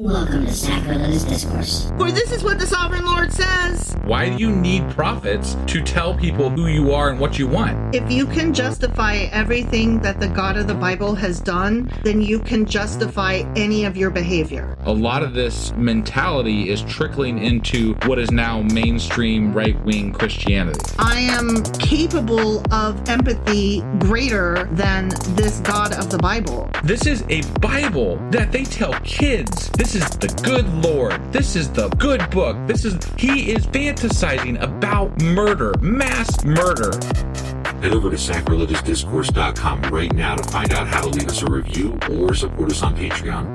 Welcome to Sacrilegious Discourse. For this is what the Sovereign Lord says. Why do you need prophets to tell people who you are and what you want? If you can justify everything that the God of the Bible has done, then you can justify any of your behavior. A lot of this mentality is trickling into what is now mainstream right-wing Christianity. I am capable of empathy greater than this God of the Bible. This is a Bible that they tell kids. This is the good Lord. This is the good book. He is fantasizing about murder, mass murder. Head over to sacrilegiousdiscourse.com right now to find out how to leave us a review or support us on Patreon.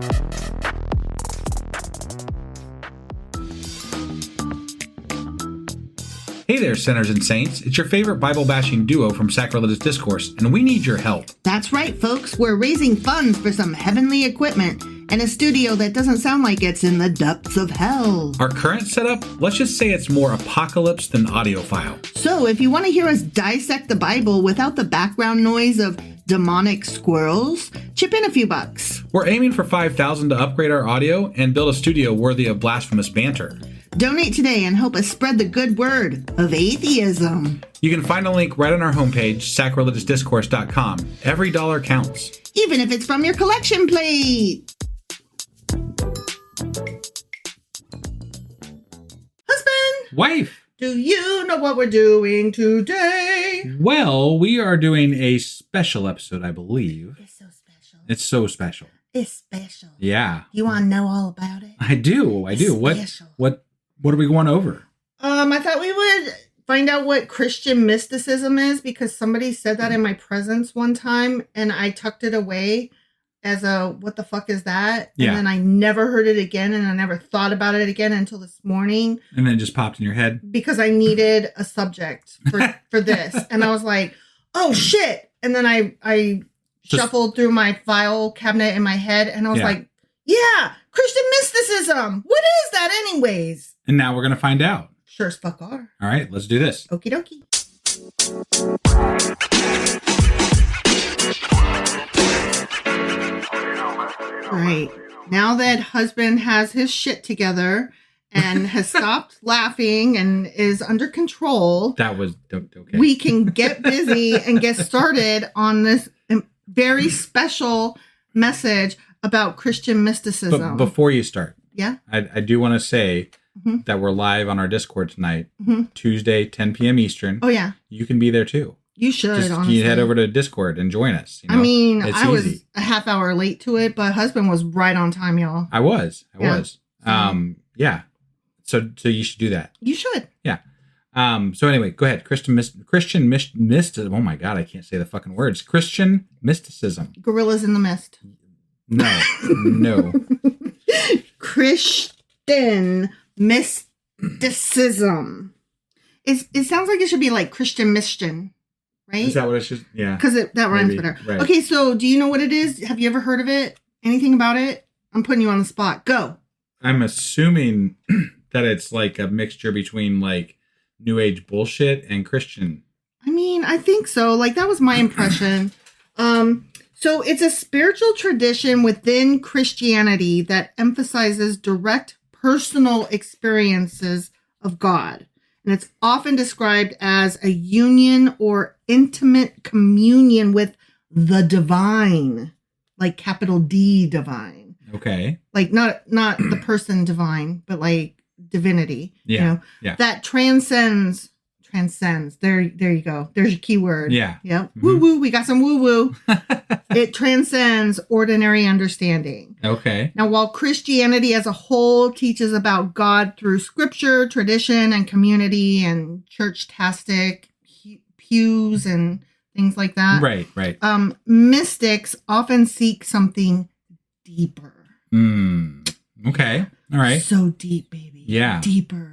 Hey there, sinners and saints. It's your favorite Bible-bashing duo from Sacrilegious Discourse, and we need your help. That's right, folks. We're raising funds for some heavenly equipment and a studio that doesn't sound like it's in the depths of hell. Our current setup, let's just say it's more apocalypse than audiophile. So if you want to hear us dissect the Bible without the background noise of demonic squirrels, chip in a few bucks. We're aiming for $5,000 to upgrade our audio and build a studio worthy of blasphemous banter. Donate today and help us spread the good word of atheism. You can find a link right on our homepage, sacrilegiousdiscourse.com. Every dollar counts. Even if it's from your collection plate. Husband! Wife! Do you know what we're doing today? Well, we are doing a special episode, I believe. It's so special. It's so special. It's special. Yeah. You want to know all about it? I do. Special. What are we going over? I thought we would find out what Christian mysticism is because somebody said that in my presence one time and I tucked it away as a, what the fuck is that? Yeah. And then I never heard it again and I never thought about it again until this morning. And then it just popped in your head? Because I needed a subject for this. And I was like, oh shit. And then I shuffled through my file cabinet in my head and I was like, yeah, Christian mysticism. What is that anyways? And now we're going to find out. Sure as fuck are. All right, let's do this. Okie dokie. All right. Now that husband has his shit together and has stopped laughing and is under control, That was okay. we can get busy and get started on this very special message about Christian mysticism. But before you start, yeah, I do want to say that we're live on our Discord tonight, Tuesday, 10 p.m. Eastern. Oh, yeah. You can be there too. You should, Just honestly. You head over to Discord and join us. You know? I mean, it's I easy. was a half hour late to it, but husband was right on time, y'all. I was. Yeah. Yeah. So you should do that. You should. Yeah. So anyway, go ahead. Christian mysticism. Oh my God, I can't say the fucking words. Christian mysticism. Gorillas in the mist. No. Christian mysticism. It sounds like it should be like Christian mission, right? Is that what it should? Yeah. Because that rhymes Maybe. better. Right. Okay, so do you know what it is? Have you ever heard of it? Anything about it? I'm putting you on the spot. Go. I'm assuming that it's like a mixture between like New Age bullshit and Christian. I mean, I think so. Like, that was my impression. So it's a spiritual tradition within Christianity that emphasizes direct personal experiences of God. And it's often described as a union or intimate communion with the divine, like capital D divine. Okay. Like not the person divine, but like divinity. Yeah. You know, Yeah. that transcends. There you go. There's your keyword. Yeah. Yep. Mm-hmm. Woo woo. We got some woo woo. It transcends ordinary understanding. Okay. Now, while Christianity as a whole teaches about God through scripture, tradition, and community and church-tastic pews and things like that. Right. Mystics often seek something deeper. Okay. All right. So deep, baby. Yeah. Deeper.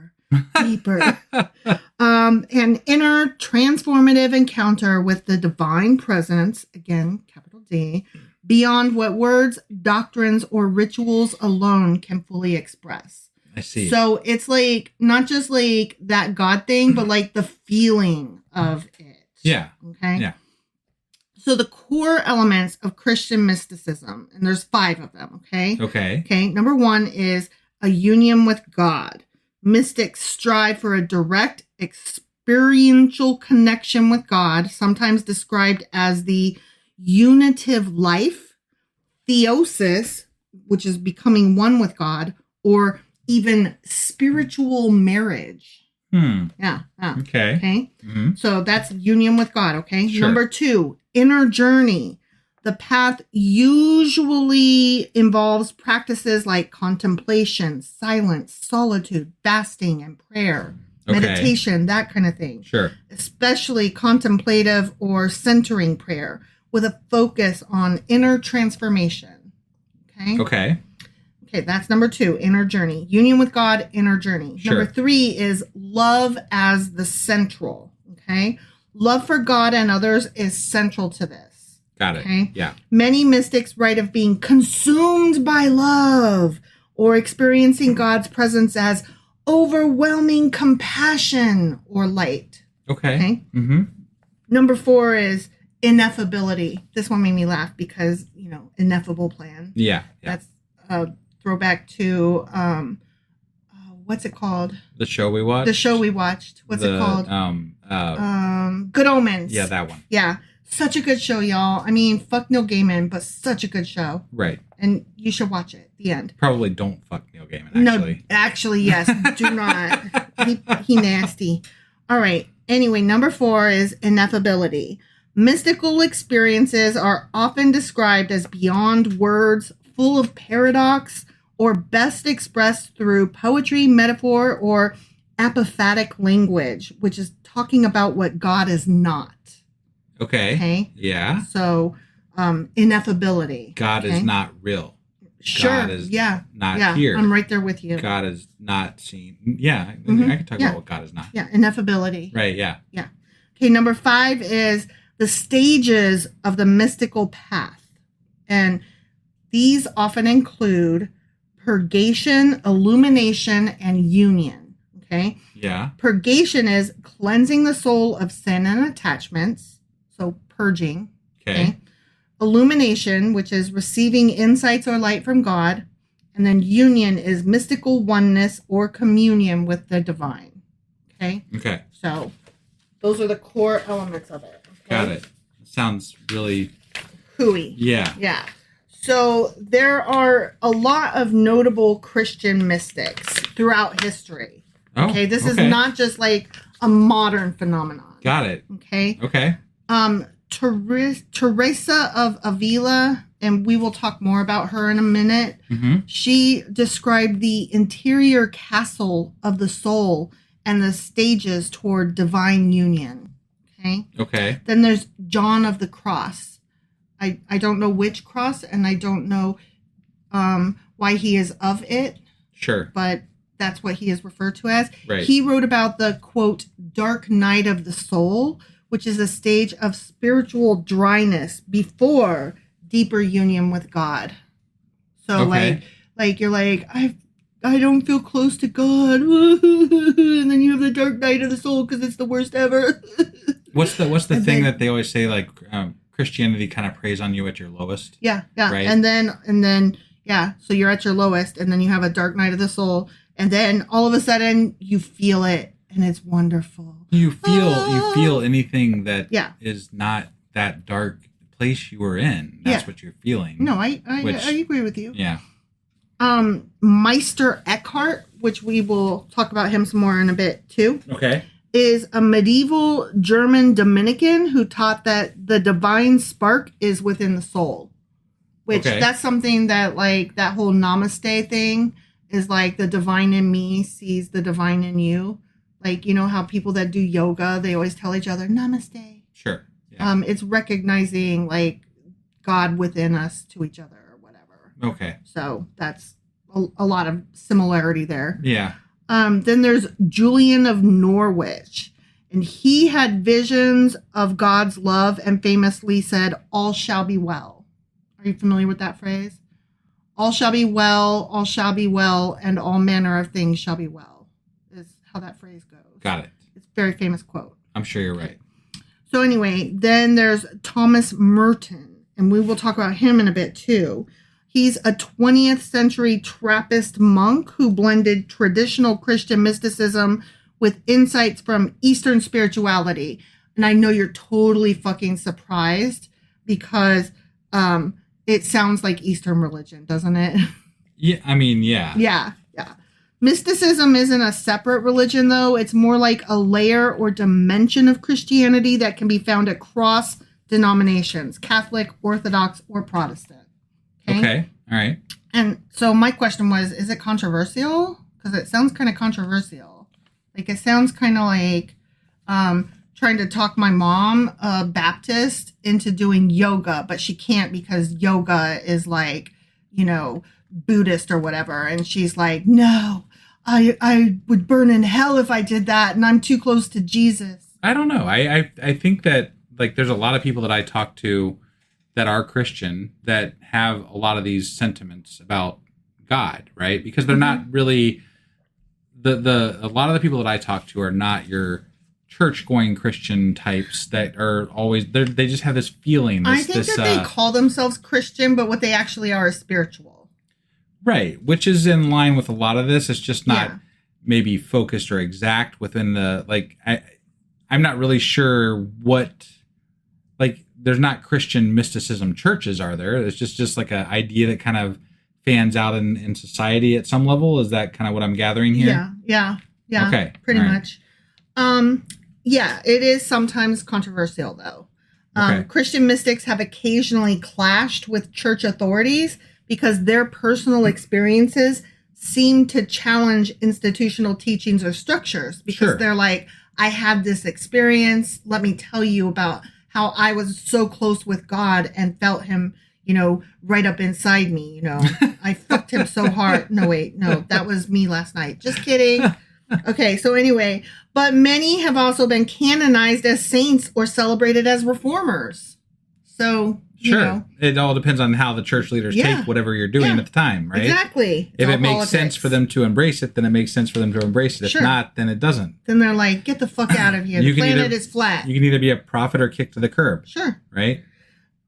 An inner transformative encounter with the divine presence, again, capital D, beyond what words, doctrines, or rituals alone can fully express. I see. So it's like, not just like that God thing, but like the feeling of it. Yeah. Okay. Yeah. So the core elements of Christian mysticism, and there's 5 of them, okay? Okay. Okay, number 1 is a union with God. Mystics strive for a direct experiential connection with God, sometimes described as the unitive life, theosis, which is becoming one with God, or even spiritual marriage. Yeah. Okay. Okay. Mm-hmm. So that's union with God. Okay. Sure. Number 2, inner journey. The path usually involves practices like contemplation, silence, solitude, fasting, and prayer, meditation, that kind of thing. Sure. Especially contemplative or centering prayer with a focus on inner transformation. Okay. Okay. Okay, that's number 2, inner journey. Union with God, inner journey. Sure. Number 3 is love as the central. Okay. Love for God and others is central to this. Got it. Okay. Yeah. Many mystics write of being consumed by love or experiencing God's presence as overwhelming compassion or light. Okay. Okay. Mm-hmm. Number 4 is ineffability. This one made me laugh because, ineffable plan. Yeah. That's a throwback to, what's it called? The show we watched? The show we watched. What's it called? Good Omens. Yeah, that one. Yeah. Such a good show, y'all. I mean, fuck Neil Gaiman, but such a good show. Right. And you should watch it. The end. Probably don't fuck Neil Gaiman, actually. No, actually, yes. Do not. He nasty. All right. Anyway, number 4 is ineffability. Mystical experiences are often described as beyond words, full of paradox, or best expressed through poetry, metaphor, or apophatic language, which is talking about what God is not. Okay. Okay. Yeah. So, ineffability. God is not real. Sure. God is not here. I'm right there with you. God is not seen. Yeah. Mm-hmm. I can talk about what God is not. Yeah. Ineffability. Right. Yeah. Yeah. Okay. Number 5 is the stages of the mystical path. And these often include purgation, illumination, and union. Okay. Yeah. Purgation is cleansing the soul of sin and attachments. So purging. Okay. Illumination, which is receiving insights or light from God. And then union is mystical oneness or communion with the divine. Okay. Okay. So those are the core elements of it. Okay? Got it. Sounds really hooey. Yeah. Yeah. So there are a lot of notable Christian mystics throughout history. Okay. This is not just like a modern phenomenon. Got it. Okay. Okay. Teresa of Ávila, and we will talk more about her in a minute. Mm-hmm. She described the interior castle of the soul and the stages toward divine union. Okay. Okay. Then there's John of the Cross. I don't know which cross, and I don't know why he is of it. Sure. But that's what he is referred to as. Right. He wrote about the, quote, dark night of the soul, which is a stage of spiritual dryness before deeper union with God. So like you're like, I don't feel close to God. And then you have the dark night of the soul because it's the worst ever. What's the thing that they always say, like, Christianity kind of preys on you at your lowest? Yeah. Yeah. Right? And then, yeah. So you're at your lowest, and then you have a dark night of the soul. And then all of a sudden you feel it, and it's wonderful. You feel anything that is not that dark place you were in. That's what you're feeling. No, I agree with you. Yeah. Meister Eckhart, which we will talk about him some more in a bit too. Okay. Is a medieval German Dominican who taught that the divine spark is within the soul. Which that's something that, like, that whole namaste thing is like the divine in me sees the divine in you. Like, you know how people that do yoga, they always tell each other, namaste. Sure. Yeah. It's recognizing, like, God within us to each other or whatever. Okay. So that's a lot of similarity there. Yeah. Then there's Julian of Norwich. And he had visions of God's love and famously said, all shall be well. Are you familiar with that phrase? All shall be well, and all manner of things shall be well, is how that phrase goes. Got it. It's a very famous quote. I'm sure you're right. So anyway, then there's Thomas Merton, and we will talk about him in a bit too. He's a 20th century Trappist monk who blended traditional Christian mysticism with insights from Eastern spirituality. And I know you're totally fucking surprised because it sounds like Eastern religion, doesn't it? Yeah, I mean, yeah. Yeah. Mysticism isn't a separate religion, though. It's more like a layer or dimension of Christianity that can be found across denominations, Catholic, Orthodox, or Protestant. Okay. All right. And so my question was, is it controversial? Because it sounds kind of controversial. Like, it sounds kind of like trying to talk my mom, a Baptist, into doing yoga, but she can't because yoga is like, Buddhist or whatever. And she's like, no, I would burn in hell if I did that. And I'm too close to Jesus. I don't know. I think that, like, there's a lot of people that I talk to that are Christian that have a lot of these sentiments about God, right? Because they're not really a lot of the people that I talk to are not your church-going Christian types that are always they just have this feeling. I think that they call themselves Christian, but what they actually are is spiritual. Right, which is in line with a lot of this. It's just not maybe focused or exact within the, like, I'm not really sure what, like, there's not Christian mysticism churches, are there? It's just like an idea that kind of fans out in society at some level. Is that kind of what I'm gathering here? Yeah. Okay. Pretty much. Yeah, it is sometimes controversial, though. Okay. Christian mystics have occasionally clashed with church authorities because their personal experiences seem to challenge institutional teachings or structures. Because they're like, I had this experience. Let me tell you about how I was so close with God and felt him, right up inside me. I fucked him so hard. No, that was me last night. Just kidding. Okay, so anyway, but many have also been canonized as saints or celebrated as reformers. So, it all depends on how the church leaders take whatever you're doing at the time, right? Exactly. If it makes sense for them to embrace it, then it makes sense for them to embrace it. If not, then it doesn't. Then they're like, get the fuck out of here. The planet is flat. You can either be a prophet or kicked to the curb. Sure. Right?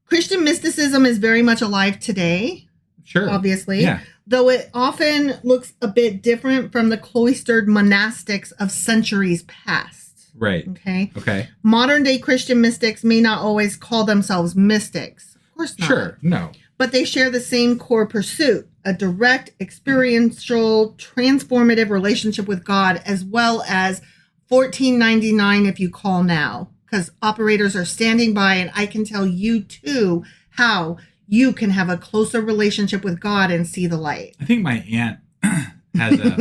Christian mysticism is very much alive today. Sure. Obviously. Yeah. Though it often looks a bit different from the cloistered monastics of centuries past. Right. Okay. Modern day Christian mystics may not always call themselves mystics. Of course not. Sure. No. But they share the same core pursuit, a direct, experiential, transformative relationship with God, as well as $14.99 if you call now. Because operators are standing by, and I can tell you too how you can have a closer relationship with God and see the light. I think my aunt has a...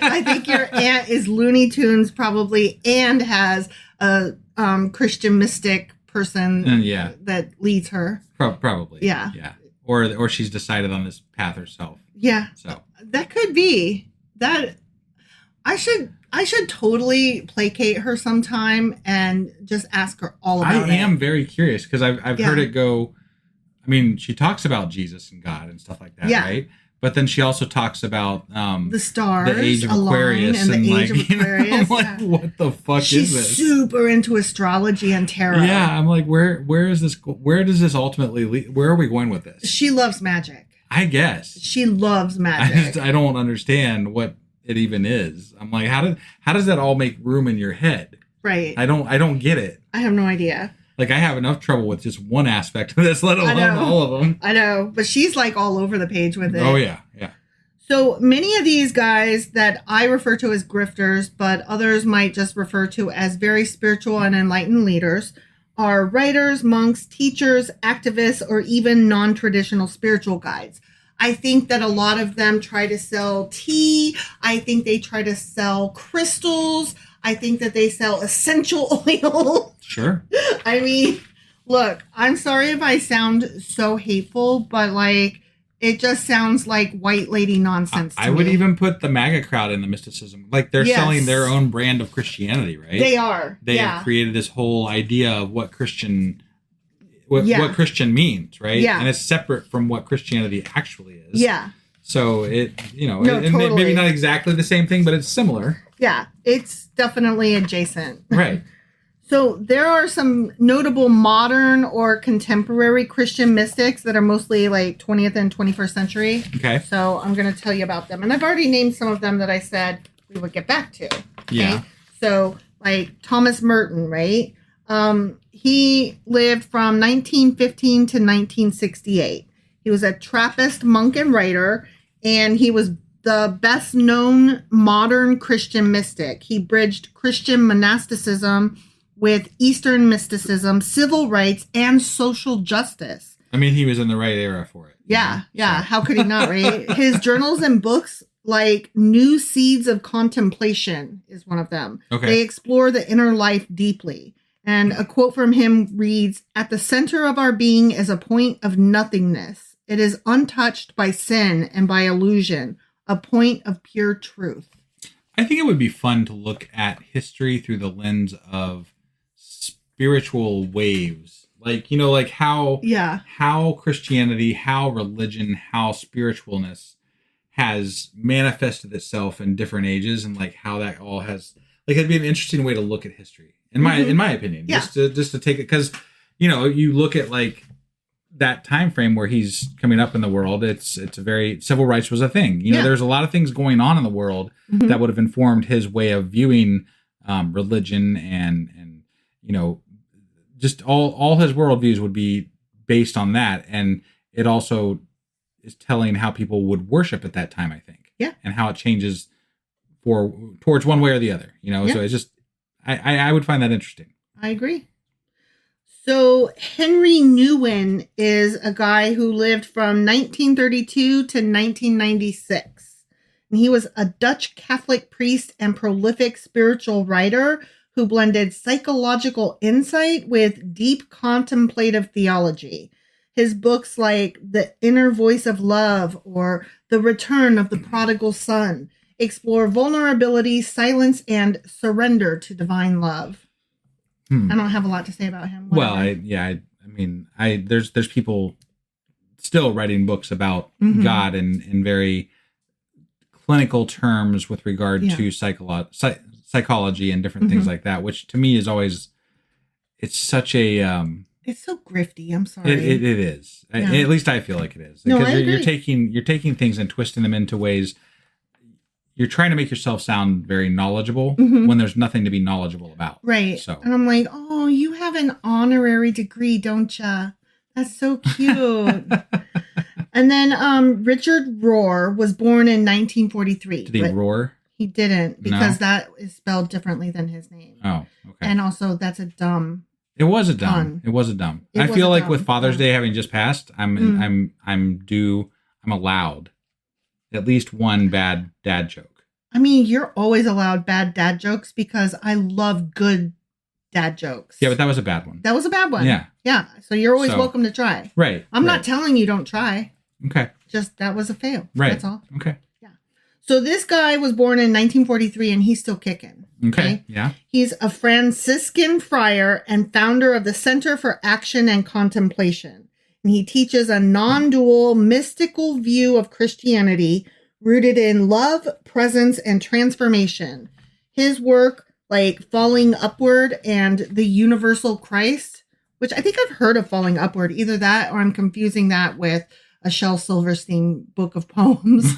I think your aunt is Looney Tunes probably and has a Christian mystic person that leads her. Probably. Yeah. Or she's decided on this path herself. Yeah. So that could be. That I should totally placate her sometime and just ask her all about it. I am very curious because I've heard it go. I mean, she talks about Jesus and God and stuff like that, right? But then she also talks about the stars, the age of Aquarius, and the age of Aquarius. Like, what the fuck is this? She's super into astrology and tarot. Yeah, I'm like, where is this? Where does this ultimately lead? Where are we going with this? She loves magic. I guess she loves magic. I don't understand what it even is. I'm like, how does that all make room in your head? Right. I don't get it. I have no idea. Like, I have enough trouble with just one aspect of this, let alone all of them. I know, but she's like all over the page with it. Oh, yeah. So many of these guys that I refer to as grifters, but others might just refer to as very spiritual and enlightened leaders, are writers, monks, teachers, activists, or even non-traditional spiritual guides. I think that a lot of them try to sell tea. I think they try to sell crystals. I think that they sell essential oil. Sure. I mean, look, I'm sorry if I sound so hateful, but like, it just sounds like white lady nonsense to me. I would even put the MAGA crowd in the mysticism. Like, they're selling their own brand of Christianity, right? They are. They have created this whole idea of what Christian means, right? Yeah. And it's separate from what Christianity actually is. Yeah. So it, totally. Maybe not exactly the same thing, but it's similar. Yeah, it's definitely adjacent. Right. So there are some notable modern or contemporary Christian mystics that are mostly like 20th and 21st century. Okay. So I'm going to tell you about them. And I've already named some of them that I said we would get back to. Okay? Yeah. So like Thomas Merton, right? He lived from 1915 to 1968. He was a Trappist monk and writer, and he was the best known modern Christian mystic. He bridged Christian monasticism with Eastern mysticism, civil rights, and social justice. I mean, he was in the right era for it. Yeah, yeah. So. How could he not, right? His journals and books, like New Seeds of Contemplation, is one of them. Okay. They explore the inner life deeply. And a quote from him reads, "At the center of our being is a point of nothingness. It is untouched by sin and by illusion, a point of pure truth." I think it would be fun to look at history through the lens of spiritual waves. Like, you know, like how Christianity, how religion, how spiritualness has manifested itself in different ages, and like how that all has, like, it'd be an interesting way to look at history, in my opinion. Yeah. Just to take it, because, you know, you look at like that time frame where he's coming up in the world, it's a very, civil rights was a thing. You know, there's a lot of things going on in the world that would have informed his way of viewing religion, and you know, just all his worldviews would be based on that. And it also is telling how people would worship at that time, I think. Yeah. And how it changes towards one way or the other, you know? Yeah. So it's just, I would find that interesting. I agree. So Henry Nouwen is a guy who lived from 1932 to 1996. And he was a Dutch Catholic priest and prolific spiritual writer who blended psychological insight with deep contemplative theology. His books like The Inner Voice of Love or The Return of the Prodigal Son explore vulnerability, silence, and surrender to divine love. I don't have a lot to say about him. Whatever. Well, I mean, there's people still writing books about God in very clinical terms with regard to psychology and different things like that, which to me is always, it's such a it's so grifty. I'm sorry. It is. Yeah. At least I feel like it is. No, because I agree. you're taking things and twisting them into ways. You're trying to make yourself sound very knowledgeable when there's nothing to be knowledgeable about. Right. So. And I'm like, oh, you have an honorary degree, don't ya? That's so cute. And then Richard Rohr was born in 1943. Did he roar? He didn't, because that is spelled differently than his name. Oh, okay. And also, that's a dumb. It was a dumb. I feel like with Father's Day having just passed, I'm allowed at least one bad dad joke. I mean, you're always allowed bad dad jokes because I love good dad jokes. Yeah, but that was a bad one. That was a bad one. Yeah. Yeah. So you're always welcome to try. Right. I'm not telling you don't try. Okay. Just that was a fail. Right. That's all. Okay. Yeah. So this guy was born in 1943 and he's still kicking. Okay. Yeah. He's a Franciscan friar and founder of the Center for Action and Contemplation. And he teaches a non-dual mystical view of Christianity rooted in love, presence, and transformation. His work, like Falling Upward and The Universal Christ, which I think I've heard of Falling Upward, either that or I'm confusing that with a Shel Silverstein book of poems.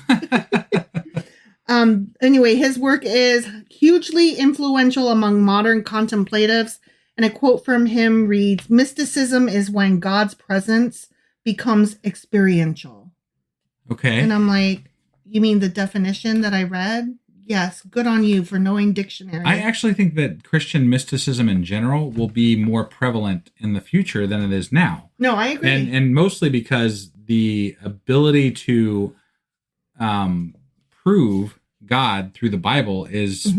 Anyway, his work is hugely influential among modern contemplatives. And a quote from him reads, "Mysticism is when God's presence becomes experiential." Okay. And I'm like, you mean the definition that I read? Yes. Good on you for knowing dictionary. I actually think that Christian mysticism in general will be more prevalent in the future than it is now. No, I agree. And mostly because the ability to prove God through the Bible is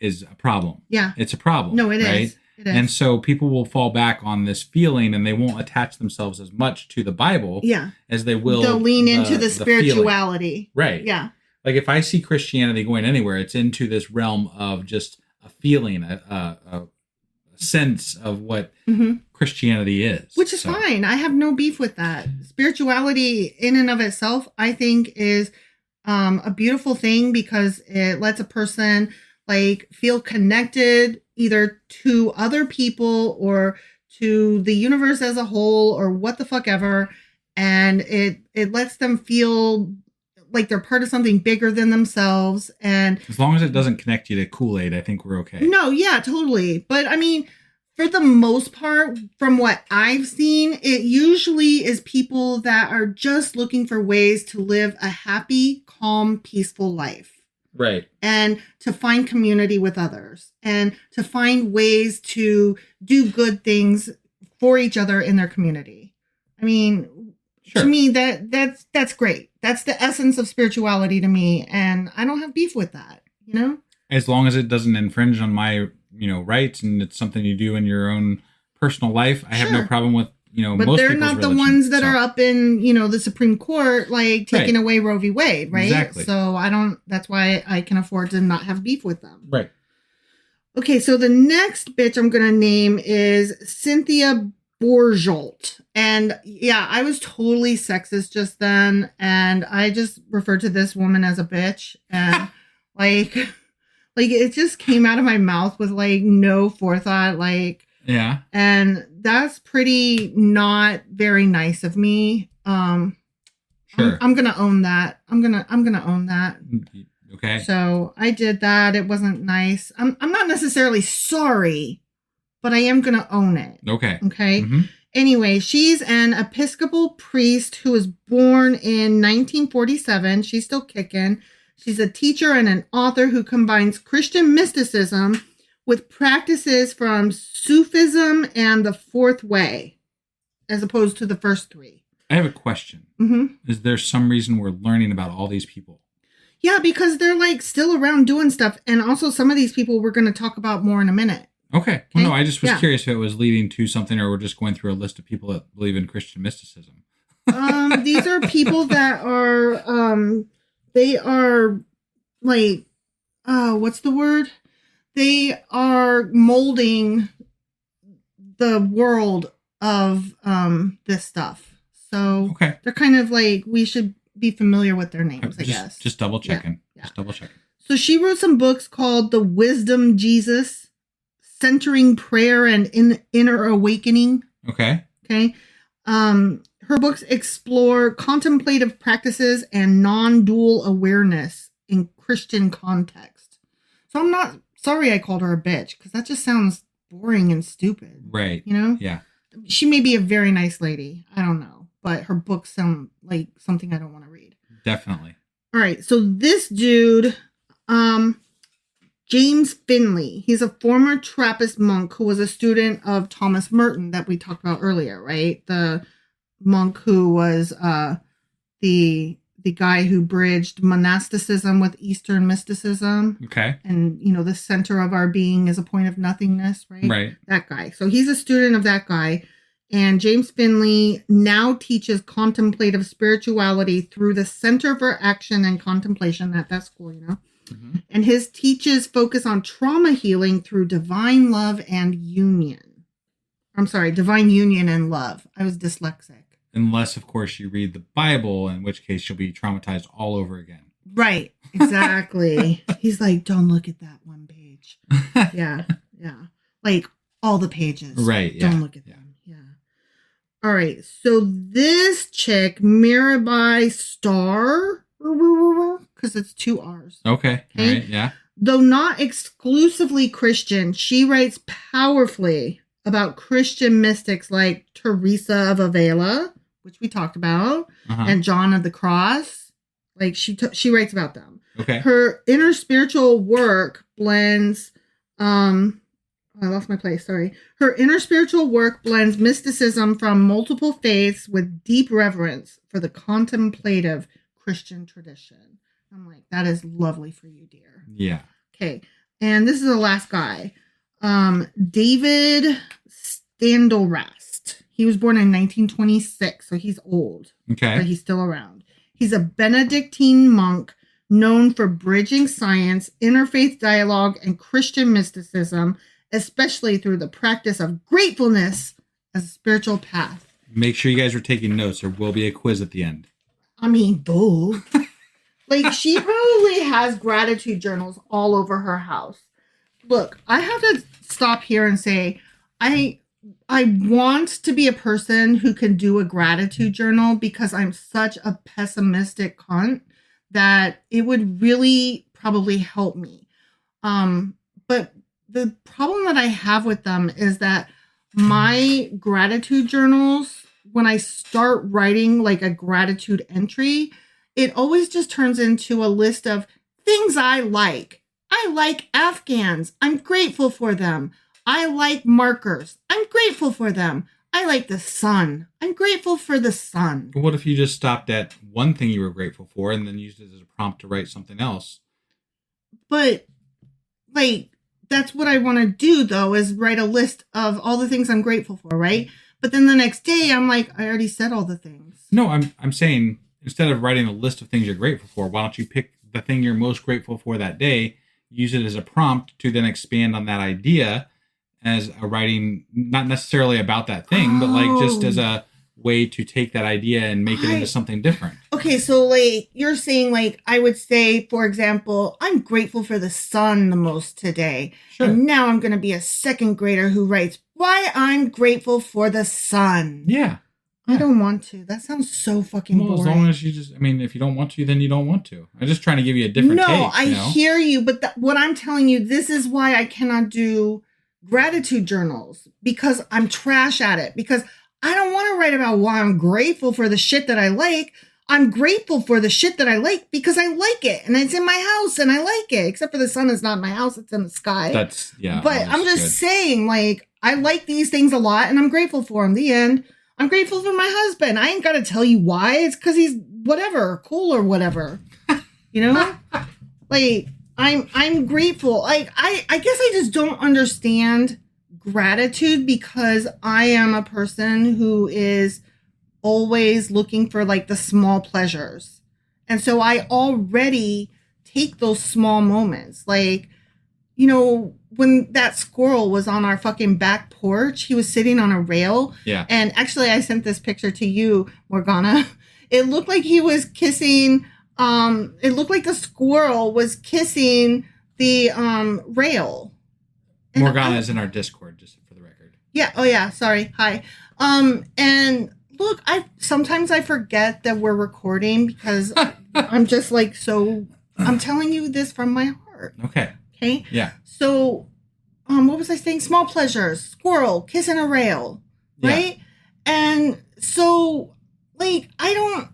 a problem. Yeah. It's a problem. No, it right? is. It is. And so people will fall back on this feeling and they won't attach themselves as much to the Bible as they will. They'll lean into the spirituality. Right. Yeah. Like if I see Christianity going anywhere, it's into this realm of just a feeling, a sense of what Christianity is. Which is fine. I have no beef with that. Spirituality in and of itself, I think, is a beautiful thing because it lets a person like feel connected either to other people or to the universe as a whole or what the fuck ever. And it lets them feel like they're part of something bigger than themselves. And as long as it doesn't connect you to Kool-Aid, I think we're okay. No, yeah, totally. But I mean, for the most part, from what I've seen, it usually is people that are just looking for ways to live a happy, calm, peaceful life. Right. And to find community with others and to find ways to do good things for each other in their community. I mean, sure. To me, that's great. That's the essence of spirituality to me. And I don't have beef with that, you know? As long as it doesn't infringe on my, rights and it's something you do in your own personal life, I have no problem with, but most they're people's not the religion, ones that are up in, the Supreme Court, like taking away Roe v. Wade, right? Exactly. So that's why I can afford to not have beef with them. Right. Okay, so the next bitch I'm going to name is Cynthia Bourgeault. And yeah, I was totally sexist just then. And I just referred to this woman as a bitch. And like it just came out of my mouth with like no forethought. Yeah. And that's pretty not very nice of me. Sure. I'm gonna own that. I'm gonna own that. Okay. So I did that. It wasn't nice. I'm not necessarily sorry, but I am gonna own it. Okay. Okay. Mm-hmm. Anyway, she's an Episcopal priest who was born in 1947. She's still kicking. She's a teacher and an author who combines Christian mysticism with practices from Sufism and the Fourth Way, as opposed to the first three. I have a question. Mm-hmm. Is there some reason we're learning about all these people? Yeah, because they're like still around doing stuff. And also some of these people we're going to talk about more in a minute. Okay. Well, no, I just was curious if it was leading to something or we're just going through a list of people that believe in Christian mysticism. These are people that are, they are like, what's the word? They are molding the world of this stuff. So they're kind of like, we should be familiar with their names, I guess. Just double checking. Yeah. Just double checking. So she wrote some books called The Wisdom Jesus, Centering Prayer and Inner Awakening. Okay. Her books explore contemplative practices and non-dual awareness in Christian context. So I'm not sorry I called her a bitch, because that just sounds boring and stupid. Right. Yeah. She may be a very nice lady. I don't know. But her books sound like something I don't want to read. Definitely. All right. So this dude, James Finley, he's a former Trappist monk who was a student of Thomas Merton that we talked about earlier, right? The monk who was the guy who bridged monasticism with Eastern mysticism. Okay. And, the center of our being is a point of nothingness, right? Right. That guy. So he's a student of that guy. And James Finley now teaches contemplative spirituality through the Center for Action and Contemplation at that school, Mm-hmm. And his teaches focus on trauma healing through divine love and union. I'm sorry, divine union and love. I was dyslexic. Unless, of course, you read the Bible, in which case you'll be traumatized all over again. Right. Exactly. He's like, don't look at that one page. Yeah. Like all the pages. Right. Don't look at them. Yeah. All right. So this chick, Mirabai Starr, because it's 2 R's. Okay. All right. Yeah. Though not exclusively Christian, she writes powerfully about Christian mystics like Teresa of Ávila, which we talked about, and John of the Cross. Like she writes about them. Okay. Her inner spiritual work blends, I lost my place. Sorry. Her inner spiritual work blends mysticism from multiple faiths with deep reverence for the contemplative Christian tradition. I'm like, that is lovely for you, dear. Yeah. Okay. And this is the last guy. David Standelrast. He was born in 1926, so he's old. Okay. But he's still around. He's a Benedictine monk known for bridging science, interfaith dialogue, and Christian mysticism, especially through the practice of gratefulness as a spiritual path. Make sure you guys are taking notes. There will be a quiz at the end. I mean, boo. Like, she probably has gratitude journals all over her house. Look, I have to stop here and say, I want to be a person who can do a gratitude journal because I'm such a pessimistic cunt that it would really probably help me. But the problem that I have with them is that my gratitude journals, when I start writing like a gratitude entry, it always just turns into a list of things I like. I like Afghans. I'm grateful for them. I like markers. I'm grateful for them. I like the sun. I'm grateful for the sun. What if you just stopped at one thing you were grateful for and then used it as a prompt to write something else? But, like, that's what I want to do, though, is write a list of all the things I'm grateful for, right? But then the next day, I'm like, I already said all the things. No, I'm saying instead of writing a list of things you're grateful for, why don't you pick the thing you're most grateful for that day, use it as a prompt to then expand on that idea as a writing, not necessarily about that thing, but like just as a way to take that idea and make it into something different. Okay, so like you're saying, like I would say, for example, I'm grateful for the sun the most today. Sure. And now I'm going to be a second grader who writes why I'm grateful for the sun. Yeah. I don't want to. That sounds so fucking boring. As long as you just, I mean, if you don't want to, then you don't want to. I'm just trying to give you a different take. No, I hear you, but what I'm telling you, this is why I cannot do gratitude journals, because I'm trash at it, because I don't want to write about why I'm grateful for the shit that I like. I'm grateful for the shit that I like because I like it and it's in my house and I like it, except for the sun is not in my house. It's in the sky. That's, yeah. But I'm just saying, like, I like these things a lot and I'm grateful for them. The end. I'm grateful for my husband. I ain't got to tell you why. It's because he's whatever, cool or whatever, you know, like I'm grateful. Like, I guess I just don't understand gratitude because I am a person who is always looking for like the small pleasures. And so I already take those small moments. Like, you know, when that squirrel was on our fucking back porch, he was sitting on a rail. Yeah. And actually I sent this picture to you, Morgana. It looked like he was kissing, it looked like the squirrel was kissing the rail. And Morgana is in our Discord, just for the record. Yeah. Oh yeah. Sorry. Hi. And look, sometimes I forget that we're recording because I'm just like, I'm telling you this from my heart. Okay. Okay. Yeah. So, what was I saying? Small pleasures, squirrel, kissing a rail, right? Yeah. And so, like, I don't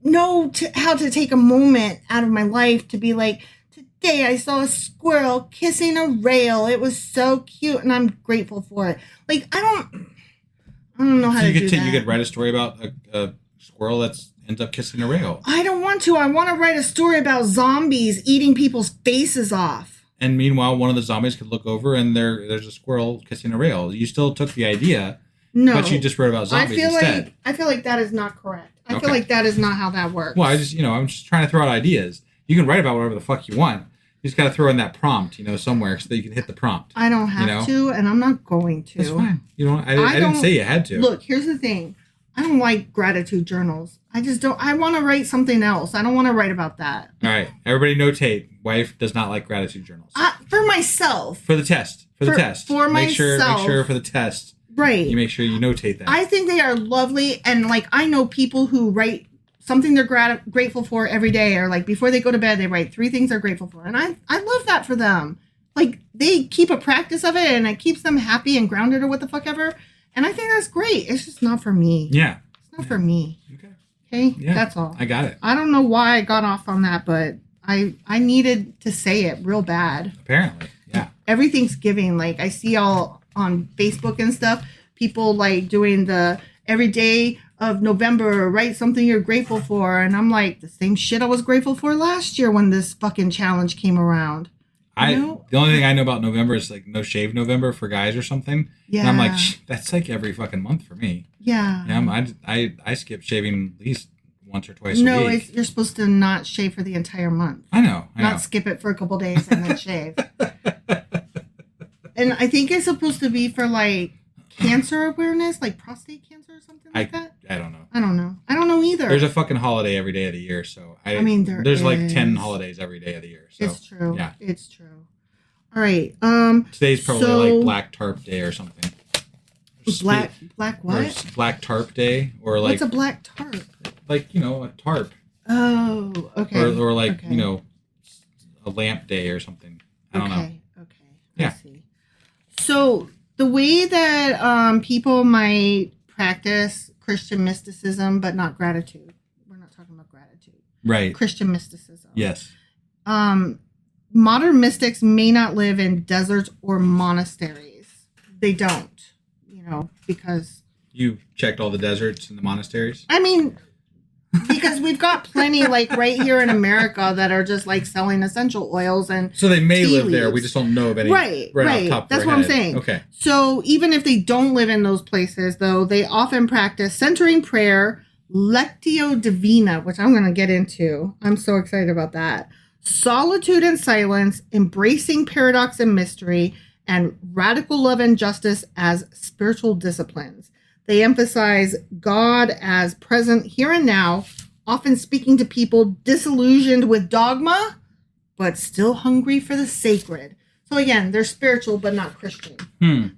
know how to take a moment out of my life to be like, today I saw a squirrel kissing a rail. It was so cute, and I'm grateful for it. Like, I don't know how to do that. You could write a story about a squirrel that ends up kissing a rail. I don't want to. I want to write a story about zombies eating people's faces off. And meanwhile, one of the zombies could look over and there's a squirrel kissing a rail. You still took the idea, but you just wrote about zombies instead. I feel like that is not correct. I feel like that is not how that works. Well, I'm just trying to throw out ideas. You can write about whatever the fuck you want. You just got to throw in that prompt, somewhere so that you can hit the prompt. I don't have to, and I'm not going to. That's fine. I didn't say you had to. Look, here's the thing. I don't like gratitude journals. I just don't. I want to write something else. I don't want to write about that. All right. Everybody notate. Wife does not like gratitude journals. For myself. For the test. For myself. Make sure for the test. Right. You make sure you notate that. I think they are lovely. And like, I know people who write something they're grateful for every day, or like before they go to bed, they write 3 things they're grateful for. And I love that for them. Like, they keep a practice of it and it keeps them happy and grounded or what the fuck ever. And I think that's great. It's just not for me. Yeah. It's not for me. Okay? Yeah. That's all. I got it. I don't know why I got off on that, but I needed to say it real bad. Apparently. Yeah. Every Thanksgiving, like, I see all on Facebook and stuff, people like doing the every day of November, write something you're grateful for. And I'm like, the same shit I was grateful for last year when this fucking challenge came around. The only thing I know about November is like No Shave November for guys or something. Yeah. And I'm like, that's like every fucking month for me. Yeah. I skip shaving at least once or twice a week. No, you're supposed to not shave for the entire month. I know. Not skip it for a couple days and then shave. And I think it's supposed to be for like cancer awareness, like prostate cancer or something like that. I don't know. I don't know either. There's a fucking holiday every day of the year, so I mean, there's like 10 holidays every day of the year. So, it's true. Yeah. It's true. All right. Today's probably like Black Tarp Day or something. Black what? Or Black Tarp Day, or like what's a black tarp? Like, you know, a tarp. Oh, okay. Or like, you know, a lamp day or something. I don't know. Okay. Yeah. I see. So the way that people might practice Christian mysticism, but not gratitude. We're not talking about gratitude. Right. Christian mysticism. Yes. Modern mystics may not live in deserts or monasteries. They don't, you know, because... You checked all the deserts and the monasteries? I mean, because we've got plenty, like, right here in America that are just, like, selling essential oils and so they may live there. leaves. We just don't know of any. Right. Off the top of That's our what I'm head. saying. Okay. So even if they don't live in those places, though, they often practice centering prayer, lectio divina, which I'm going to get into. I'm so excited about that. Solitude and silence, embracing paradox and mystery, and radical love and justice as spiritual disciplines. They emphasize God as present here and now, often speaking to people disillusioned with dogma, but still hungry for the sacred. So again, they're spiritual, but not Christian.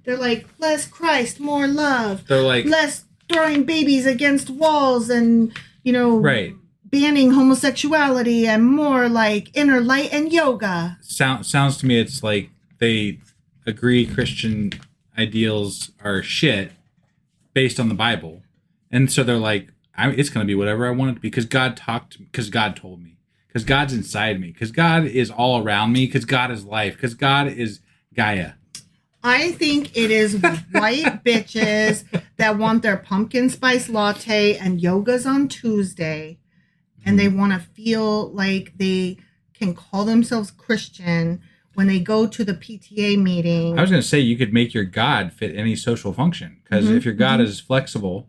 They're like, less Christ, more love. They're like... less throwing babies against walls and, you know... Right. banning homosexuality, and more like inner light and yoga. Sounds to me it's like they agree Christian ideals are shit based on the Bible. And so they're like, it's going to be whatever I want it to be because God talked to me, because God told me, because God's inside me, because God is all around me, because God is life, because God is Gaia. I think it is white bitches that want their pumpkin spice latte and yogas on Tuesday. And they want to feel like they can call themselves Christian when they go to the PTA meeting. I was going to say you could make your God fit any social function. Because if your God is flexible,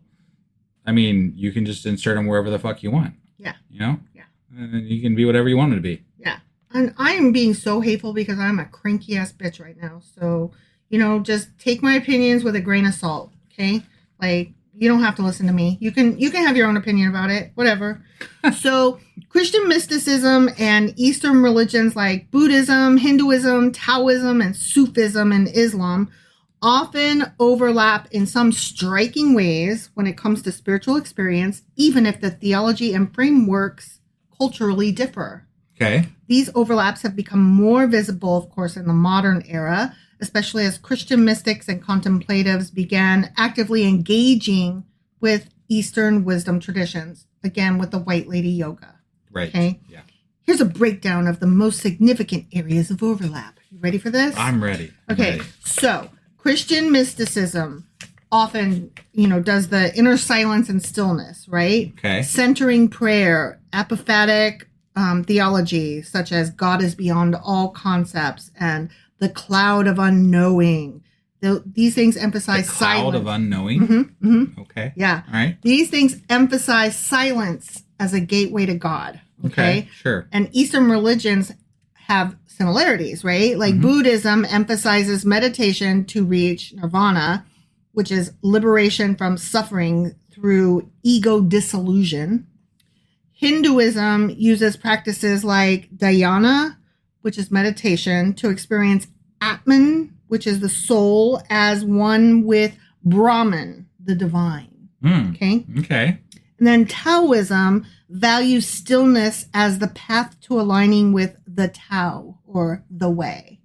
I mean, you can just insert him wherever the fuck you want. Yeah. You know? Yeah. And then you can be whatever you want him to be. Yeah. And I am being so hateful because I'm a cranky ass bitch right now. So, you know, just take my opinions with a grain of salt. Okay? Like, you don't have to listen to me. You can have your own opinion about it. Whatever. So Christian mysticism and Eastern religions like Buddhism, Hinduism, Taoism, and Sufism and Islam often overlap in some striking ways when it comes to spiritual experience, even if the theology and frameworks culturally differ. Okay. These overlaps have become more visible, of course, in the modern era, especially as Christian mystics and contemplatives began actively engaging with Eastern wisdom traditions, again, with the white lady yoga. Right. Okay. Yeah. Here's a breakdown of the most significant areas of overlap. You ready for this? I'm ready. Okay. So Christian mysticism often, you know, does the inner silence and stillness, right? Okay. Centering prayer, apophatic theology, such as God is beyond all concepts and the cloud of unknowing. These things emphasize the cloud silence. of unknowing? Okay. Yeah. All right. These things emphasize silence as a gateway to God. Okay. Sure. And Eastern religions have similarities, right? Like Buddhism emphasizes meditation to reach nirvana, which is liberation from suffering through ego dissolution. Hinduism uses practices like dhyana, which is meditation, to experience Atman, which is the soul, as one with Brahman, the divine. Okay? Okay. And then Taoism values stillness as the path to aligning with the Tao, or the way.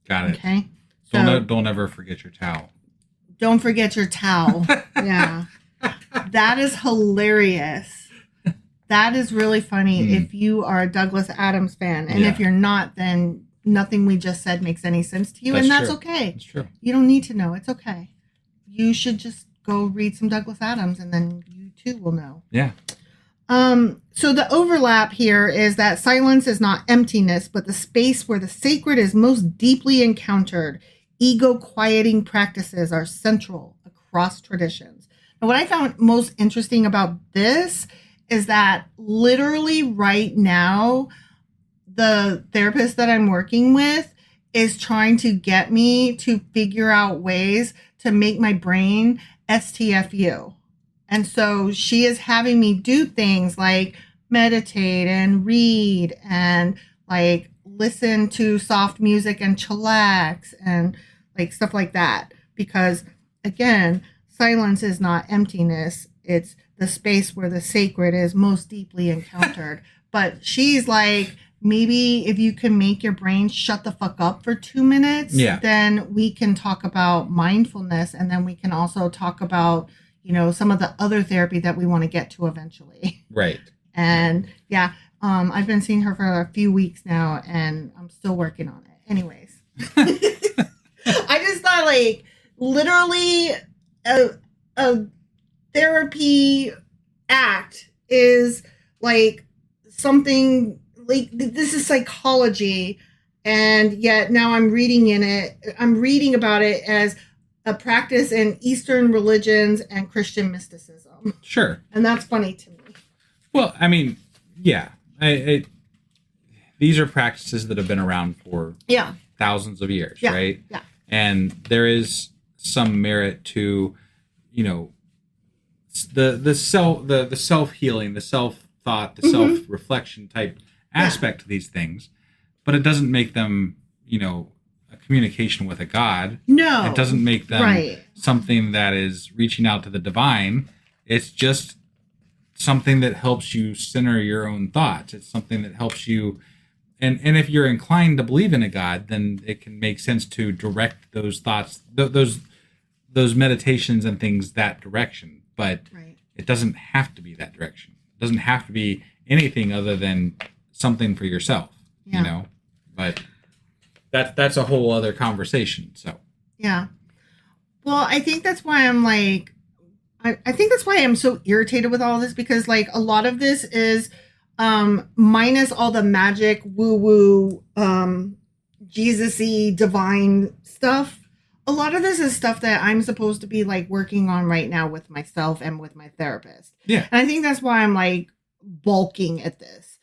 Got it. Okay? Don't ever forget your Tao. Don't forget your Tao. Yeah. That is hilarious. That is really funny if you are a Douglas Adams fan. And if you're not, then nothing we just said makes any sense to you. That's true. Okay. That's true. You don't need to know. It's okay. You should just go read some Douglas Adams and then you too will know. Yeah. So the overlap here is that silence is not emptiness, but the space where the sacred is most deeply encountered. Ego quieting practices are central across traditions. Now, what I found most interesting about this is that literally right now, the therapist that I'm working with is trying to get me to figure out ways to make my brain STFU. And so she is having me do things like meditate and read and like listen to soft music and chillax and like stuff like that. Because again, silence is not emptiness. It's the space where the sacred is most deeply encountered. But she's like, maybe if you can make your brain shut the fuck up for 2 minutes, then we can talk about mindfulness. And then we can also talk about, some of the other therapy that we want to get to eventually. Right. And I've been seeing her for a few weeks now and I'm still working on it. Anyways, I just thought like literally a therapy act is like something like this is psychology. And yet now I'm reading about it as a practice in Eastern religions and Christian mysticism. Sure. And that's funny to me. Well, I mean, yeah. These are practices that have been around for thousands of years, right? Yeah. And there is some merit to, the self-healing, the self-thought, the self-reflection type aspect to these things. But it doesn't make them, a communication with a god. No. It doesn't make them something that is reaching out to the divine. It's just something that helps you center your own thoughts. It's something that helps you. And if you're inclined to believe in a god, then it can make sense to direct those thoughts, those meditations and things that direction. But it doesn't have to be that direction. It doesn't have to be anything other than something for yourself, But that's a whole other conversation. So well, I think that's why I'm like, I think that's why I'm so irritated with all this, because like a lot of this is minus all the magic woo-woo Jesus-y divine stuff. A lot of this is stuff that I'm supposed to be like working on right now with myself and with my therapist. Yeah. And I think that's why I'm like bulking at this.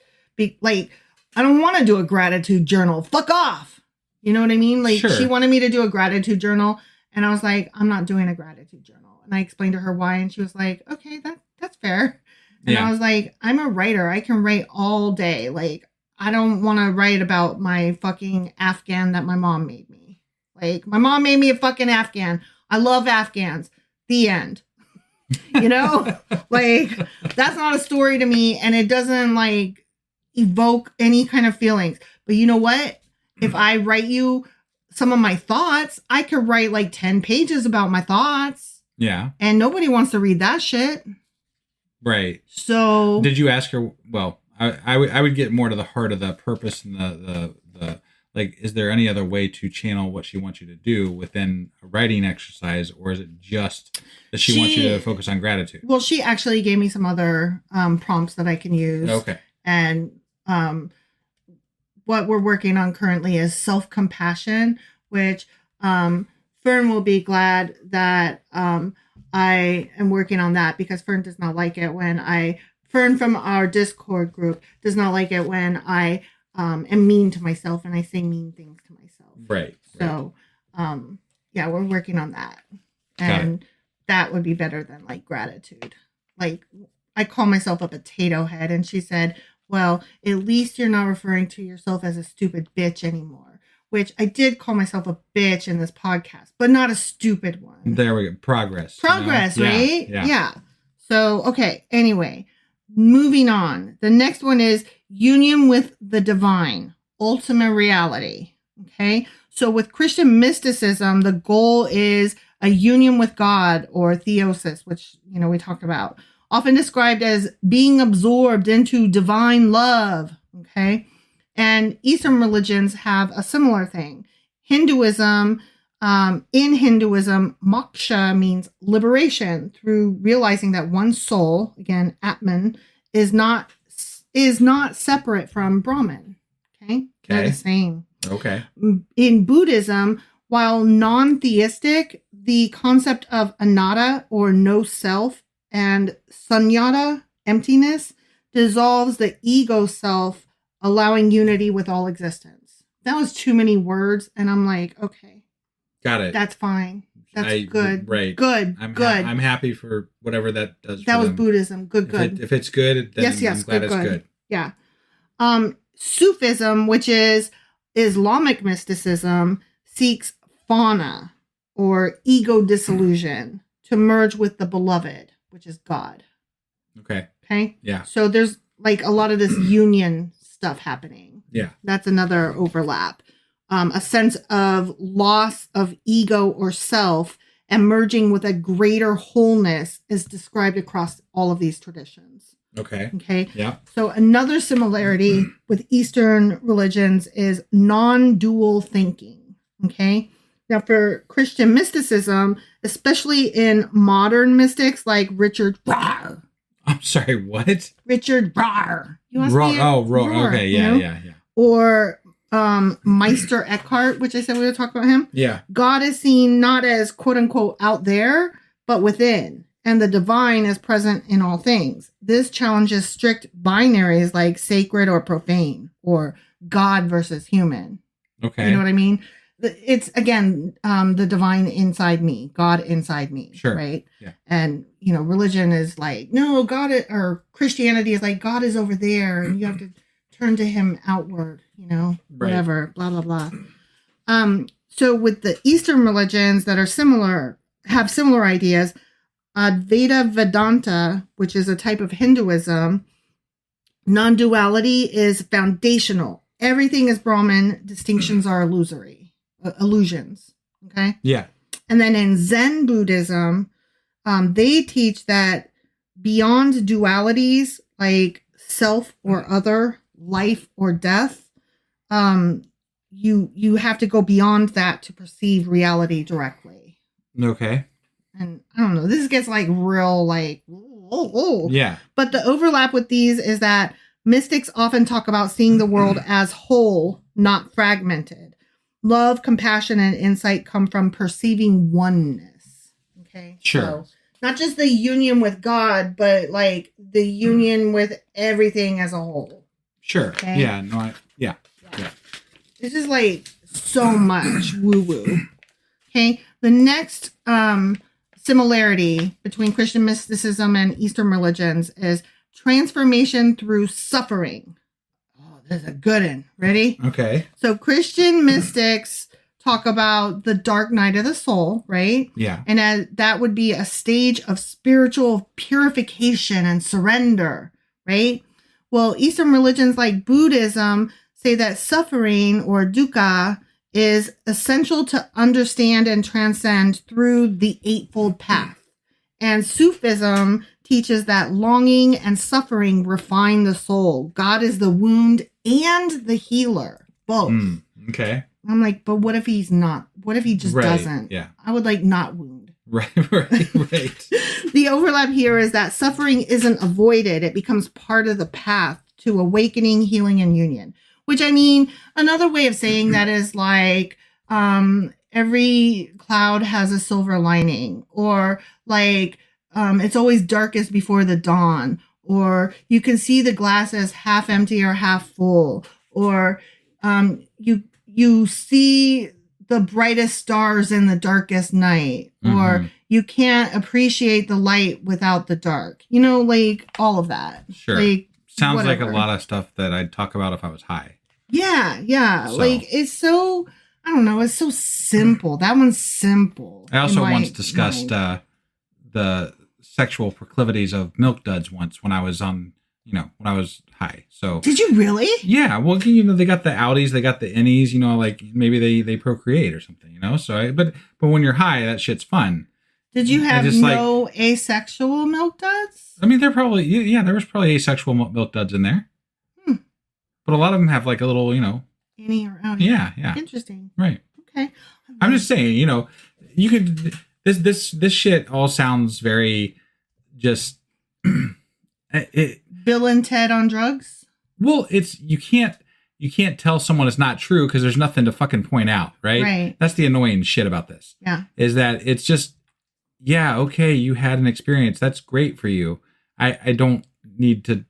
Like, I don't want to do a gratitude journal. Fuck off. You know what I mean? Like she wanted me to do a gratitude journal and I was like, I'm not doing a gratitude journal. And I explained to her why and she was like, okay, that's fair. And I was like, I'm a writer. I can write all day. Like, I don't want to write about my fucking Afghan that my mom made me. Like, my mom made me a fucking Afghan. I love Afghans. The end. Like, that's not a story to me. And it doesn't, like, evoke any kind of feelings. But you know what? If I write you some of my thoughts, I could write, like, 10 pages about my thoughts. Yeah. And nobody wants to read that shit. Right. So did you ask her? Well, I would get more to the heart of the purpose and the like, is there any other way to channel what she wants you to do within a writing exercise, or is it just that she wants you to focus on gratitude? Well, she actually gave me some other prompts that I can use. Okay. And what we're working on currently is self-compassion, which Fern will be glad that I am working on that, because Fern does not like it when Fern from our Discord group does not like it when I am mean to myself and I say mean things to myself. Right. So, we're working on that. And that would be better than like gratitude. Like, I call myself a potato head, and she said, well, at least you're not referring to yourself as a stupid bitch anymore. Which I did call myself a bitch in this podcast, but not a stupid one. There we go. Progress, right? Yeah. So, okay. Anyway, moving on. The next one is union with the divine, ultimate reality. Okay. So with Christian mysticism, the goal is a union with God, or theosis, which, we talked about, often described as being absorbed into divine love. Okay. And Eastern religions have a similar thing. Hinduism, in Hinduism, moksha means liberation through realizing that one's soul, again, Atman, is not separate from Brahman. Okay? They're the same. Okay. In Buddhism, while non-theistic, the concept of anatta, or no self, and sunyata, emptiness, dissolves the ego self, allowing unity with all existence. That was too many words, and I'm like, okay. Got it. That's fine. That's good. Right. Good. I'm good. I'm happy for whatever that does. That for was them. Buddhism. Good. If it's good, then Yes. I'm glad it's good. Yeah. Sufism, which is Islamic mysticism, seeks fauna or ego dissolution to merge with the beloved, which is God. Okay. Okay. Yeah. So there's like a lot of this union stuff happening. Yeah. That's another overlap. A sense of loss of ego or self and merging with a greater wholeness is described across all of these traditions. Okay. Okay. Yeah. So another similarity with Eastern religions is non-dual thinking. Okay. Now for Christian mysticism, especially in modern mystics like Richard Rohr. I'm sorry, what? Richard Rohr. You want to say it? Rohr. Okay, yeah, yeah. Or Meister Eckhart, which I said we would talk about him. Yeah. God is seen not as quote unquote out there, but within. And the divine is present in all things. This challenges strict binaries like sacred or profane or God versus human. Okay. You know what I mean? It's, again, the divine inside me, God inside me. Sure. Right? Yeah. And, religion is like, no, or Christianity is like, God is over there and you have to turn to him outward, whatever, blah, blah, blah. So with the Eastern religions that are have similar ideas, Advaita Vedanta, which is a type of Hinduism, non-duality is foundational. Everything is Brahman. Distinctions are illusions. Okay. Yeah. And then in Zen Buddhism, they teach that beyond dualities like self or other, life or death, you have to go beyond that to perceive reality directly. Okay. And I don't know, this gets like real like, yeah. But the overlap with these is that mystics often talk about seeing the world as whole, not fragmented. Love, compassion, and insight come from perceiving oneness. Okay. Sure. So not just the union with God, but like the union with everything as a whole. Sure. Okay? Yeah. No. Yeah. This is like so much woo woo. Okay. The next similarity between Christian mysticism and Eastern religions is transformation through suffering. Oh, there's a good one. Ready? Okay. So Christian mystics talk about the dark night of the soul, right? Yeah. And that would be a stage of spiritual purification and surrender, right? Well, Eastern religions like Buddhism say that suffering or dukkha is essential to understand and transcend through the Eightfold Path. And Sufism teaches that longing and suffering refine the soul. God is the wound and the healer, both. Okay. I'm like, but what if he's not? What if he just doesn't? Yeah. I would like not wound. Right. The overlap here is that suffering isn't avoided. It becomes part of the path to awakening, healing, and union. Which, I mean, another way of saying that is like every cloud has a silver lining, or like it's always darkest before the dawn, or you can see the glass as half empty or half full, or you see the brightest stars in the darkest night, or you can't appreciate the light without the dark. Like all of that. Sure. Like, sounds whatever. like a lot of stuff that I'd talk about if I was high. Yeah. So. Like, it's so, I don't know, it's so simple. That one's simple. I also once discussed the sexual proclivities of milk duds once when I was when I was high. So did you really? Yeah. Well, they got the outies, they got the innies, like maybe they procreate or something, so but when you're high, that shit's fun. Did you have asexual milk duds? I mean, there was probably asexual milk duds in there. But a lot of them have like a little, Innie or outie. Yeah. Interesting. Right. Okay. I'm just saying, you could, this shit all sounds very just, Bill and Ted on drugs? Well, you can't tell someone it's not true because there's nothing to fucking point out, right? Right. That's the annoying shit about this. Yeah. Is that it's just, yeah, okay, you had an experience. That's great for you. I don't need to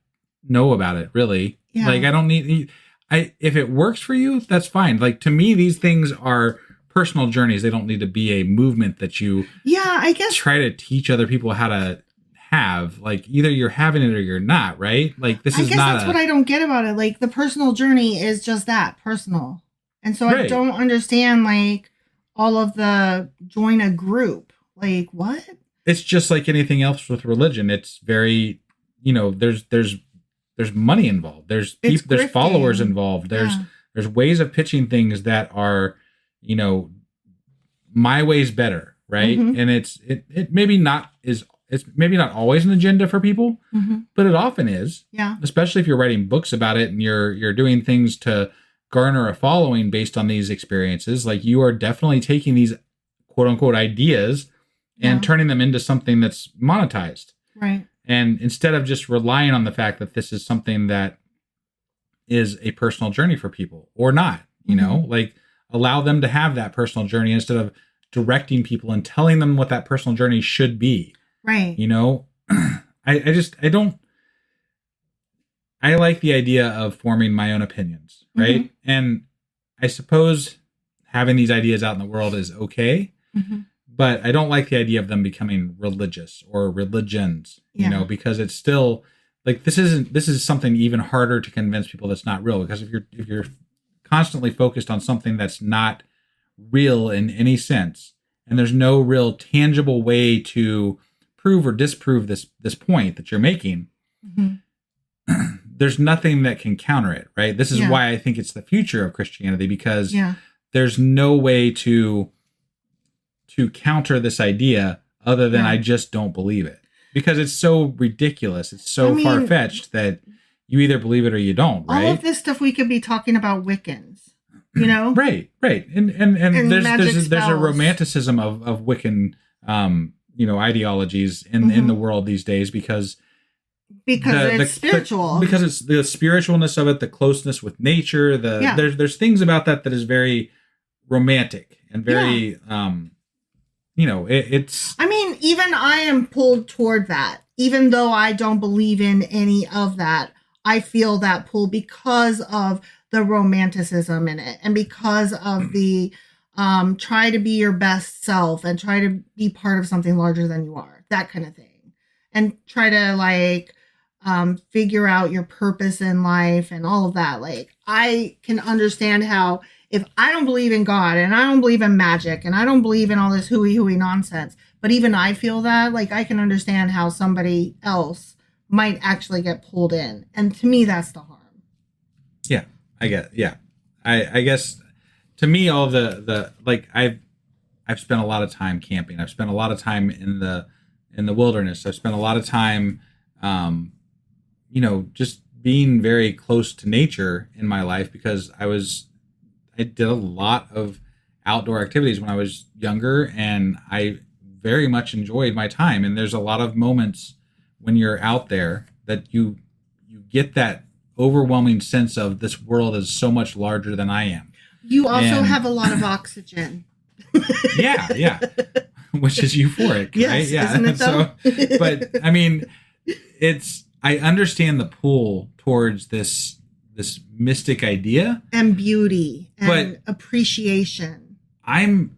know about it, really. Yeah. Like, I don't need, if it works for you, that's fine. Like, to me, these things are personal journeys. They don't need to be a movement that you I guess try to teach other people how to have. Like, either you're having it or you're not, right? Like, this I is guess not that's what I don't get about it. Like, the personal journey is just that, personal. And so I don't understand, like, all of the join a group. Like, what? It's just like anything else with religion. It's very, there's money involved. There's people, there's followers involved. There's ways of pitching things that are, my way's better, right? Mm-hmm. And it maybe not is. It's maybe not always an agenda for people, but it often is. Yeah. Especially if you're writing books about it and you're doing things to garner a following based on these experiences. Like, you are definitely taking these quote unquote ideas and turning them into something that's monetized. Right. And instead of just relying on the fact that this is something that is a personal journey for people or not, like, allow them to have that personal journey instead of directing people and telling them what that personal journey should be. Right. I like the idea of forming my own opinions, right? Mm-hmm. And I suppose having these ideas out in the world is okay, but I don't like the idea of them becoming religious or religions, because it's still like, this is something even harder to convince people that's not real, because if you're constantly focused on something that's not real in any sense, and there's no real tangible way to prove or disprove this point that you're making, there's nothing that can counter it, right? This is why I think it's the future of Christianity, because there's no way to counter this idea other than I just don't believe it, because it's so ridiculous. It's so far-fetched that you either believe it or you don't, right? All of this stuff we could be talking about Wiccans, Right. And there's a romanticism of Wiccan ideologies in the world these days, because it's spiritual. Because it's the spiritualness of it, the closeness with nature. There's things about that is very romantic and very it's. I mean, even I am pulled toward that, even though I don't believe in any of that. I feel that pull because of the romanticism in it, and because of the try to be your best self and try to be part of something larger than you are, that kind of thing, and try to figure out your purpose in life and all of that. Like, I can understand how, if I don't believe in God and I don't believe in magic and I don't believe in all this hooey nonsense, but even I feel that, like, I can understand how somebody else might actually get pulled in. And to me, that's the harm. Yeah, I get. Yeah, I guess to me, all the I've spent a lot of time camping. I've spent a lot of time in the wilderness. I've spent a lot of time, just being very close to nature in my life, because I did a lot of outdoor activities when I was younger, and I very much enjoyed my time. And there's a lot of moments when you're out there that you get that overwhelming sense of, this world is so much larger than I am. You also have a lot of oxygen. yeah. Which is euphoric, yes, right? Yeah. Isn't it though? So, but I mean, I understand the pull towards this mystic idea and beauty and appreciation. I'm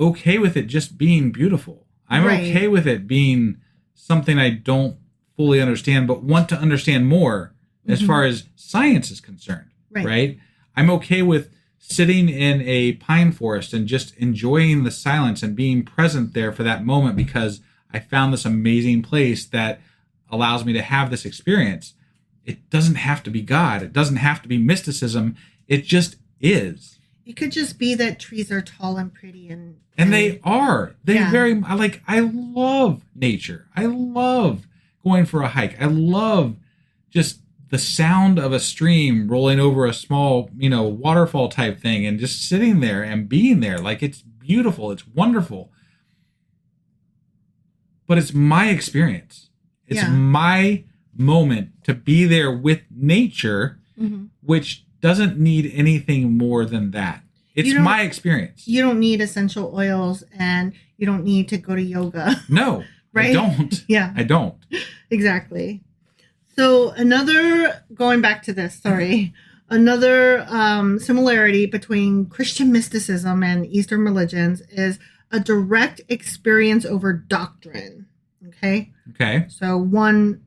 okay with it just being beautiful. I'm okay with it being something I don't fully understand, but want to understand more as far as science is concerned, right? I'm okay with sitting in a pine forest and just enjoying the silence and being present there for that moment, because I found this amazing place that allows me to have this experience. It doesn't have to be God. It doesn't have to be mysticism. It just is. It could just be that trees are tall and pretty, and they are. I love nature. I love going for a hike. I love just the sound of a stream rolling over a small, waterfall type thing, and just sitting there and being there. Like, it's beautiful. It's wonderful. But it's my experience. It's my moment to be there with nature, which doesn't need anything more than that. It's my experience. You don't need essential oils, and you don't need to go to yoga. No, right? I don't. Yeah. I don't. Exactly. So going back to this, sorry. Another similarity between Christian mysticism and Eastern religions is a direct experience over doctrine. Okay. Okay. So one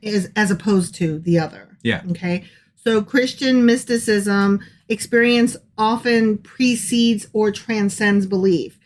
is as opposed to the other. Yeah. Okay. So Christian mysticism experience often precedes or transcends belief.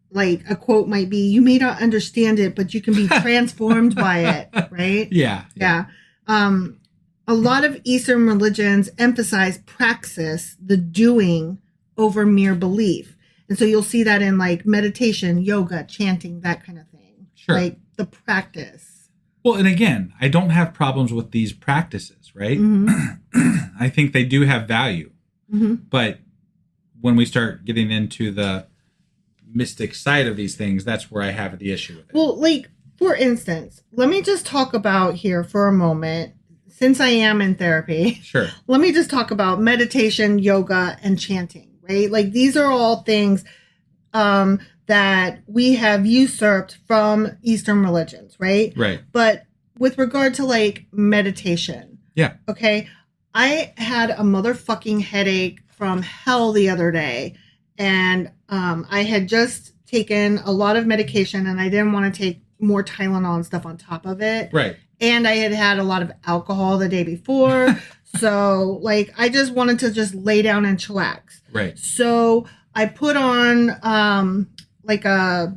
Like a quote might be, "You may not understand it, but you can be transformed by it." Right? Yeah. Yeah. A lot of Eastern religions emphasize praxis, the doing, over mere belief. And so you'll see that in like meditation, yoga, chanting, that kind of thing. Sure. Like the practice. Well, and again, I don't have problems with these practices, right? Mm-hmm. I think they do have value. Mm-hmm. But when we start getting into the mystic side of these things, that's where I have the issue with it. Well, like, for instance, let me just talk about here for a moment, since I am in therapy. Sure. Let me just talk about meditation, yoga, and chanting, right? Like, these are all things that we have usurped from Eastern religions, right? Right. But with regard to, like, meditation. Yeah. Okay. I had a motherfucking headache from hell the other day. And I had just taken a lot of medication and I didn't want to take more Tylenol and stuff on top of it. Right. And I had had a lot of alcohol the day before. So, like, I just wanted to just lay down and chillax. Right. So I put on like a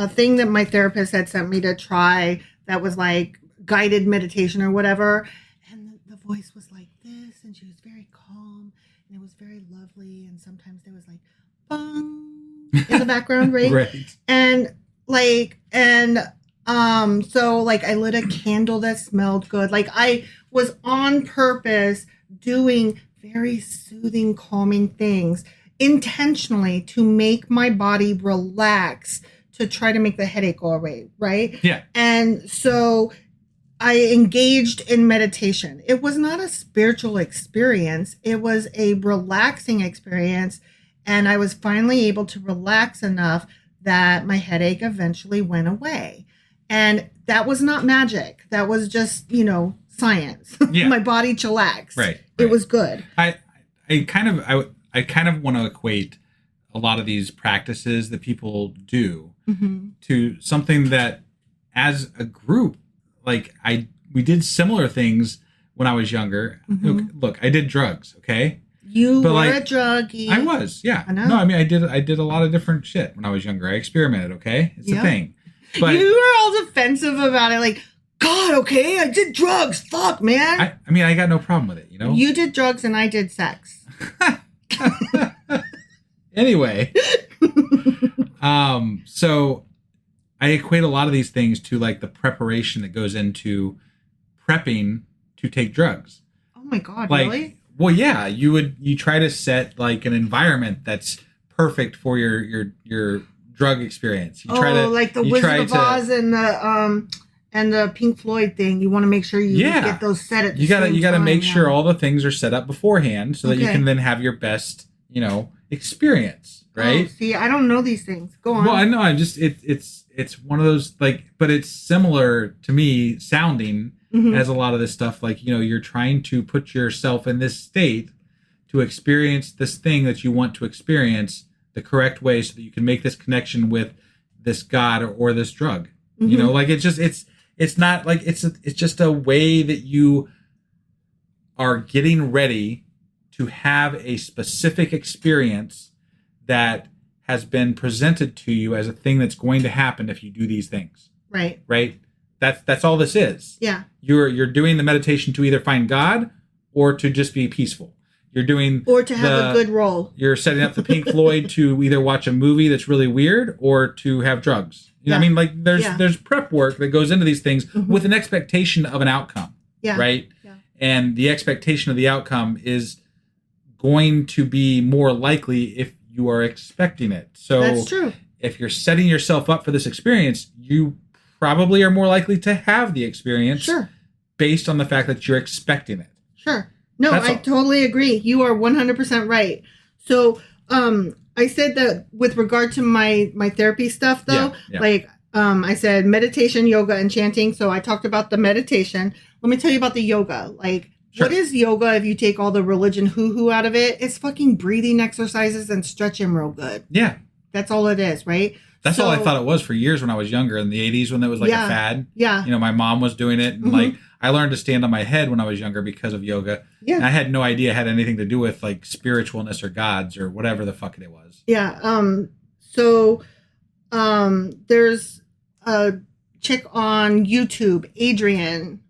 thing that my therapist had sent me to try that was like guided meditation or whatever. And the voice was like this, and she was very calm, and it was very lovely. And sometimes there was like bong in the background, right? Right. And so like I lit a candle that smelled good. Like I was on purpose doing very soothing, calming things intentionally to make my body relax, to try to make the headache go away, right? Yeah. And so I engaged in meditation. It was not a spiritual experience. It was a relaxing experience. And I was finally able to relax enough that my headache eventually went away. And that was not magic. That was just, science. Yeah. My body chillaxed. Right. It was good. I kind of want to equate a lot of these practices that people do to something that, as a group, like we did similar things when I was younger. Look, I did drugs. Okay. You were a druggie. I was, yeah. I know. No, I mean, I did a lot of different shit when I was younger. I experimented. Okay, it's a thing. But you were all defensive about it, like, God, okay, I did drugs. Fuck, man. I mean, I got no problem with it. You did drugs and I did sex. Anyway, so I equate a lot of these things to like the preparation that goes into prepping to take drugs. Oh my God, like, really? Well, yeah, you try to set like an environment that's perfect for your drug experience. You try to, like the Wizard of Oz and the Pink Floyd thing. You want to make sure you get those set at the same time. You gotta make sure all the things are set up beforehand so that you can then have your best, experience, right? Oh, see, I don't know these things. Go on. Well, I know. I'm just it's one of those like, but it's similar to me sounding as a lot of this stuff. Like, you're trying to put yourself in this state to experience this thing that you want to experience the correct way so that you can make this connection with this God or this drug. Like it's not like it's just a way that you are getting ready to have a specific experience that has been presented to you as a thing that's going to happen if you do these things. Right. Right. That's all this is. Yeah. You're doing the meditation to either find God or to just be peaceful. You're doing or to have a good role. You're setting up the Pink Floyd to either watch a movie that's really weird or to have drugs. I mean, like there's prep work that goes into these things with an expectation of an outcome. Yeah. Right. Yeah. And the expectation of the outcome is going to be more likely if you are expecting it. So that's true. If you're setting yourself up for this experience, you probably are more likely to have the experience based on the fact that you're expecting it. Sure. No, I totally agree. You are 100% right. So, I said that with regard to my therapy stuff, though, like, I said meditation, yoga, and chanting. So I talked about the meditation. Let me tell you about the yoga. Like, Sure. What is yoga if you take all the religion hoo-hoo out of it? It's fucking breathing exercises and stretching real good. Yeah. That's all it is, right? That's all I thought it was for years when I was younger in the 80s when it was like a fad. Yeah. You know, my mom was doing it. And like, I learned to stand on my head when I was younger because of yoga. Yeah. And I had no idea it had anything to do with like spiritualness or gods or whatever the fuck it was. Yeah. So there's a chick on YouTube, Adrienne.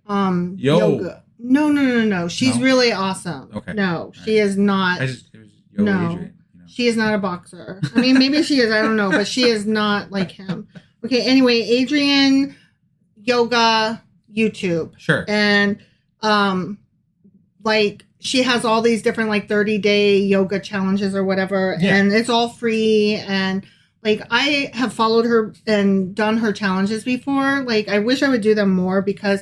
Yoga. No. She's really awesome. Okay. No, she is not. It was yoga Adrian. She is not a boxer. I mean, maybe she is. I don't know. But she is not like him. Okay. Anyway, Adrienne, yoga, YouTube. Sure. And, like, she has all these different, like, 30-day yoga challenges or whatever. Yeah. And it's all free. And, like, I have followed her and done her challenges before. Like, I wish I would do them more because,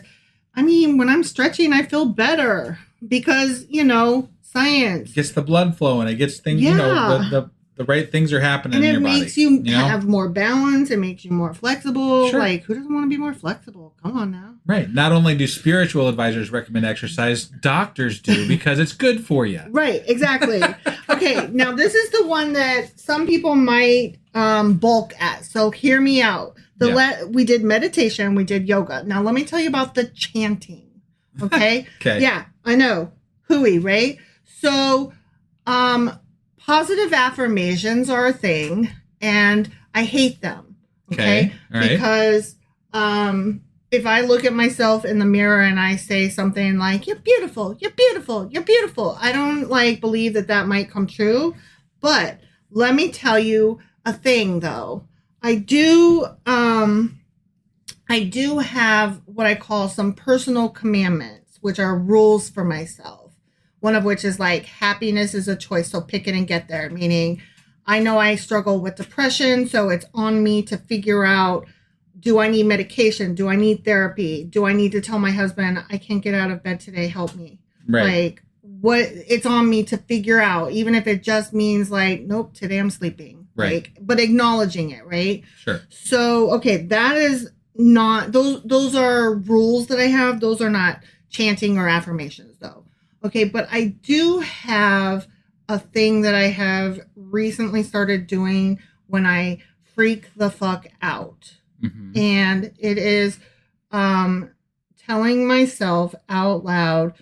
I mean, when I'm stretching, I feel better because, you know, science. It gets the blood flowing. It gets things, you know, the right things are happening in your body. And it makes you have more balance. It makes you more flexible. Sure. Like, who doesn't want to be more flexible? Come on now. Right. Not only do spiritual advisors recommend exercise, doctors do because it's good for you. Right. Exactly. Okay. Now, this is the one that some people might balk at. So hear me out. We did meditation. We did yoga. Now, let me tell you about the chanting. Okay? Okay. Yeah, I know. Hooey, right? So, positive affirmations are a thing, and I hate them. Okay. All right. Because if I look at myself in the mirror and I say something like, "You're beautiful, you're beautiful, you're beautiful," I don't like believe that might come true. But let me tell you a thing, though. I do have what I call some personal commandments, which are rules for myself. One of which is like happiness is a choice, so pick it and get there. Meaning, I know I struggle with depression, so it's on me to figure out, do I need medication? Do I need therapy? Do I need to tell my husband, I can't get out of bed today, help me? Right. Like, what it's on me to figure out, even if it just means like, nope, today I'm sleeping. Right. Like, but acknowledging it, right? Sure. So, okay, that is not, those are rules that I have. Those are not chanting or affirmations, though. Okay, but I do have a thing that I have recently started doing when I freak the fuck out. Mm-hmm. And it is telling myself out loud,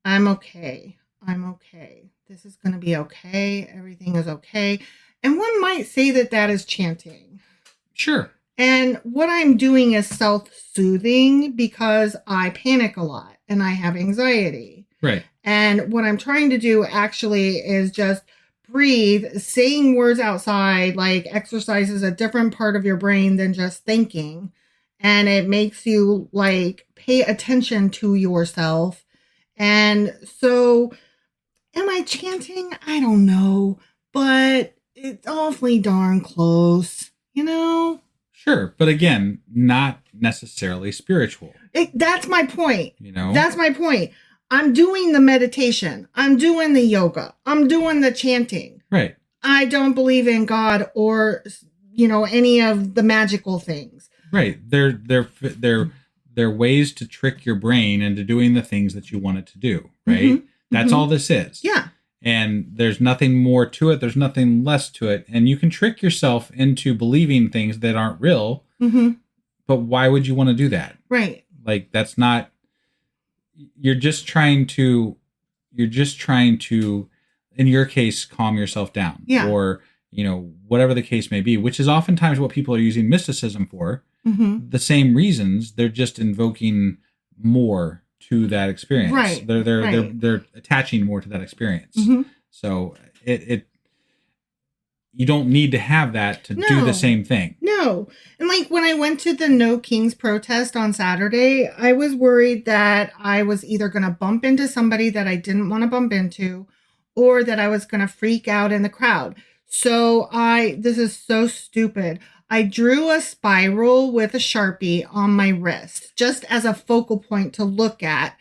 I'm okay. I'm okay. This is going to be okay. Everything is okay. And one might say that is chanting. Sure. And what I'm doing is self-soothing because I panic a lot and I have anxiety. Right. And what I'm trying to do actually is just breathe. Saying words outside like exercises a different part of your brain than just thinking. And it makes you like pay attention to yourself. And so am I chanting? I don't know, but it's awfully darn close, you know? Sure. But again, not necessarily spiritual. That's my point. You know? That's my point. I'm doing the meditation. I'm doing the yoga. I'm doing the chanting. Right. I don't believe in God or, you know, any of the magical things. Right. They're ways to trick your brain into doing the things that you want it to do. Right. Mm-hmm. That's all this is. Yeah. And there's nothing more to it. There's nothing less to it. And you can trick yourself into believing things that aren't real. Mm-hmm. But why would you want to do that? Right. Like, that's not, you're just trying to, in your case, calm yourself down. Yeah. Or, you know, whatever the case may be, which is oftentimes what people are using mysticism for. Mm-hmm. The same reasons. They're just invoking more to that experience. Right. They're attaching more to that experience. Mm-hmm. So you don't need to have that to do the same thing. No. And like when I went to the No Kings protest on Saturday, I was worried that I was either going to bump into somebody that I didn't want to bump into or that I was going to freak out in the crowd. So this is so stupid. I drew a spiral with a Sharpie on my wrist just as a focal point to look at.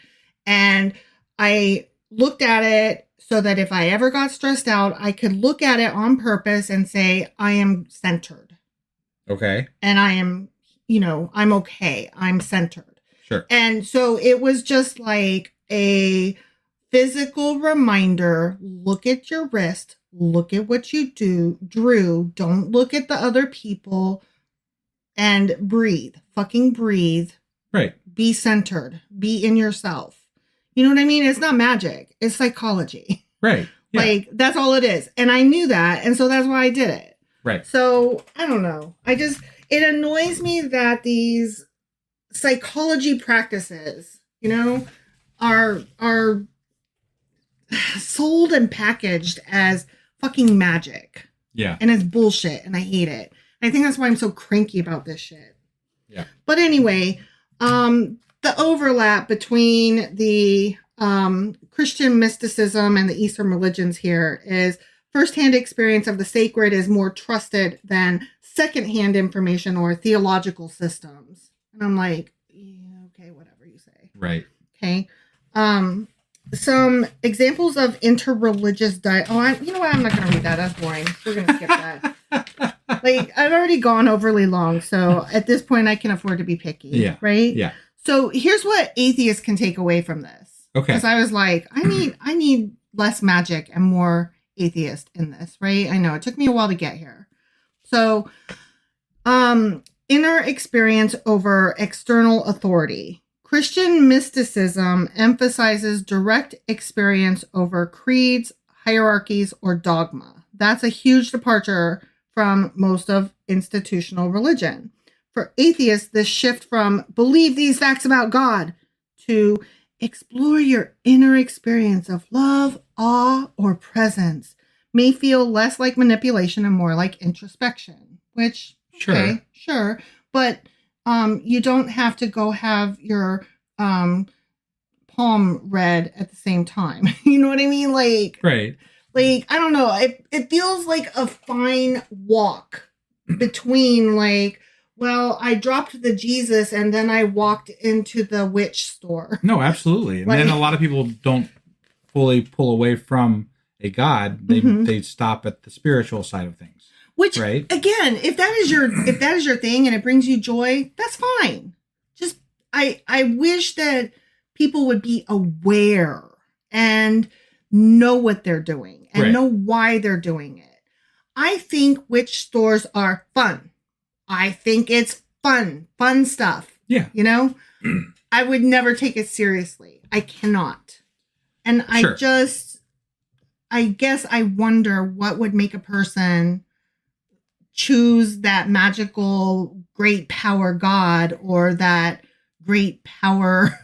And I looked at it so that if I ever got stressed out, I could look at it on purpose and say, I am centered. Okay. And I am, you know, I'm okay. I'm centered. Sure. And so it was just like, a physical reminder. Look at your wrist. Look at what you drew. Don't look at the other people. And breathe. Fucking breathe. Right. Be centered. Be in yourself. You know what I mean? It's not magic. It's psychology. Right. Yeah. Like, that's all it is. And I knew that. And so that's why I did it. Right. So, I don't know. It annoys me that these psychology practices, are sold and packaged as fucking magic. Yeah. And it's bullshit. And I hate it. I think that's why I'm so cranky about this shit. Yeah. But anyway, the overlap between the Christian mysticism and the Eastern religions here is firsthand experience of the sacred is more trusted than secondhand information or theological systems. And I'm like, yeah, okay, whatever you say. Right. Okay. Some examples of interreligious you know what? I'm not going to read that. That's boring. We're going to skip that. Like, I've already gone overly long, so at this point I can afford to be picky. Yeah. Right? Yeah. So here's what atheists can take away from this. Okay. Because I was like, I need less magic and more atheist in this, right? I know it took me a while to get here. So, inner experience over external authority. Christian mysticism emphasizes direct experience over creeds, hierarchies, or dogma. That's a huge departure from most of institutional religion. For atheists, this shift from believe these facts about God to explore your inner experience of love, awe, or presence may feel less like manipulation and more like introspection, which, okay, sure. But you don't have to go have your palm read at the same time. You know what I mean? Like, right. Like, I don't know. It feels like a fine walk between like, well, I dropped the Jesus and then I walked into the witch store. No, absolutely. And Like, then a lot of people don't fully pull away from a God. They stop at the spiritual side of things. Which, right? Again, if that is your thing and it brings you joy, that's fine. Just I wish that people would be aware and know what they're doing and know why they're doing it. I think witch stores are fun. I think it's fun stuff. Yeah. You know, I would never take it seriously. I cannot. And I guess I wonder what would make a person choose that magical great power God or that great power.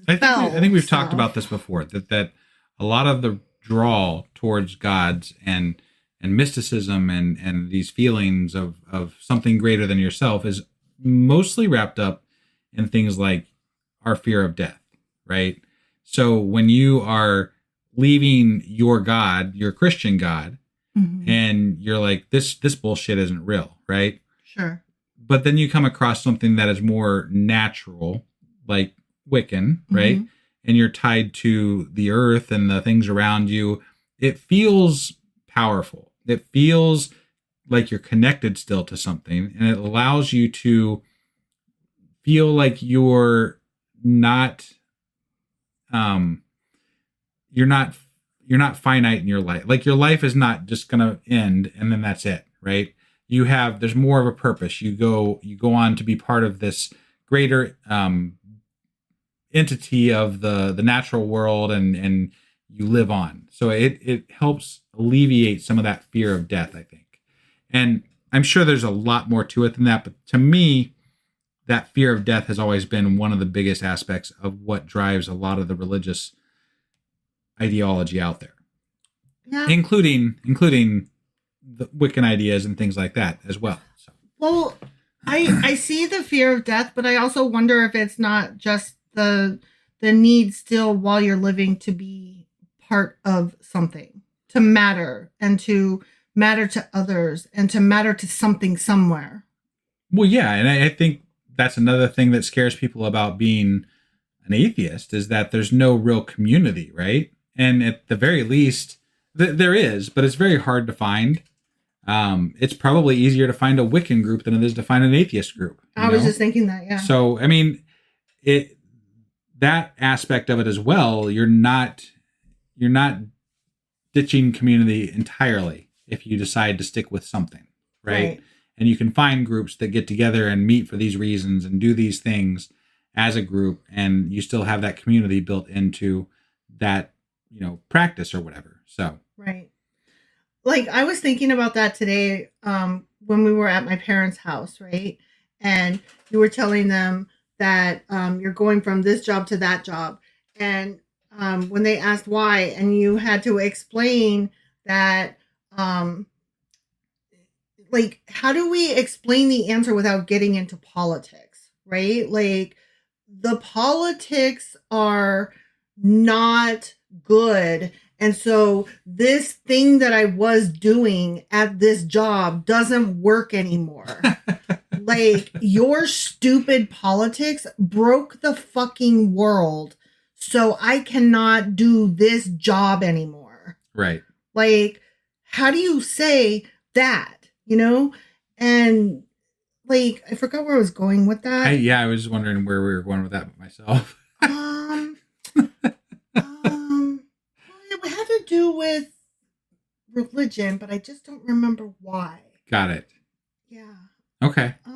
I think we've talked about this before, that a lot of the draw towards gods and mysticism and these feelings of something greater than yourself is mostly wrapped up in things like our fear of death, right? So when you are leaving your God, your Christian God, and you're like, this bullshit isn't real, right? Sure. But then you come across something that is more natural, like Wiccan, right? And you're tied to the earth and the things around you. It feels powerful. It feels like you're connected still to something, and it allows you to feel like you're not finite in your life. Like your life is not just going to end and then that's it, right? There's more of a purpose. You go on to be part of this greater entity of the natural world, and you live on. So it helps alleviate some of that fear of death, I think. And I'm sure there's a lot more to it than that, but to me, that fear of death has always been one of the biggest aspects of what drives a lot of the religious ideology out there. Yeah. Including the Wiccan ideas and things like that as well. So. Well, I see the fear of death, but I also wonder if it's not just the need still while you're living to be part of something, to matter and to matter to others and to matter to something somewhere. Well, yeah. And I think that's another thing that scares people about being an atheist is that there's no real community, right? And at the very least, there is, but it's very hard to find. It's probably easier to find a Wiccan group than it is to find an atheist group. I was just thinking that, yeah. So, I mean, that aspect of it as well, you're not ditching community entirely if you decide to stick with something, right? And you can find groups that get together and meet for these reasons and do these things as a group, and you still have that community built into that, practice or whatever. So right. Like, I was thinking about that today when we were at my parents' house, right? And you were telling them that you're going from this job to that job. And when they asked why, and you had to explain that, like, how do we explain the answer without getting into politics, right? Like, the politics are not good. And so this thing that I was doing at this job doesn't work anymore. Like, your stupid politics broke the fucking world. So I cannot do this job anymore. Right. Like, how do you say that, And like, I forgot where I was going with that. I was wondering where we were going with that myself. It had to do with religion, but I just don't remember why. Got it. Yeah. Okay. I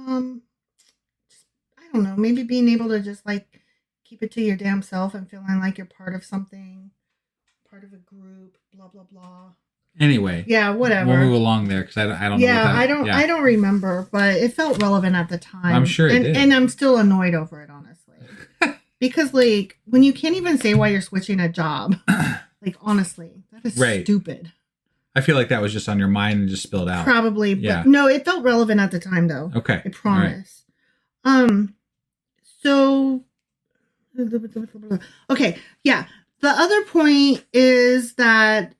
don't know. Maybe being able to just like keep it to your damn self and feeling like you're part of something, part of a group, blah blah blah. Anyway. Yeah, whatever. We'll move along there because I don't know. Yeah, I don't remember, but it felt relevant at the time. I'm sure it did. And I'm still annoyed over it, honestly. Because like when you can't even say why you're switching a job, like honestly, that is stupid. I feel like that was just on your mind and just spilled out. Probably, but no, it felt relevant at the time though. Okay. I promise. Right. So okay, yeah. The other point is that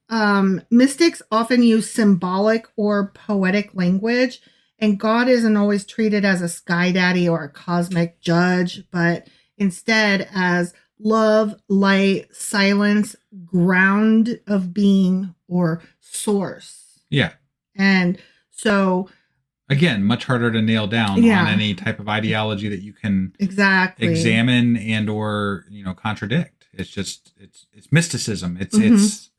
mystics often use symbolic or poetic language, and God isn't always treated as a sky daddy or a cosmic judge, but instead as love, light, silence, ground of being, or source. Yeah. And so, again, much harder to nail down on any type of ideology that you can examine and or contradict. It's just it's mysticism. It's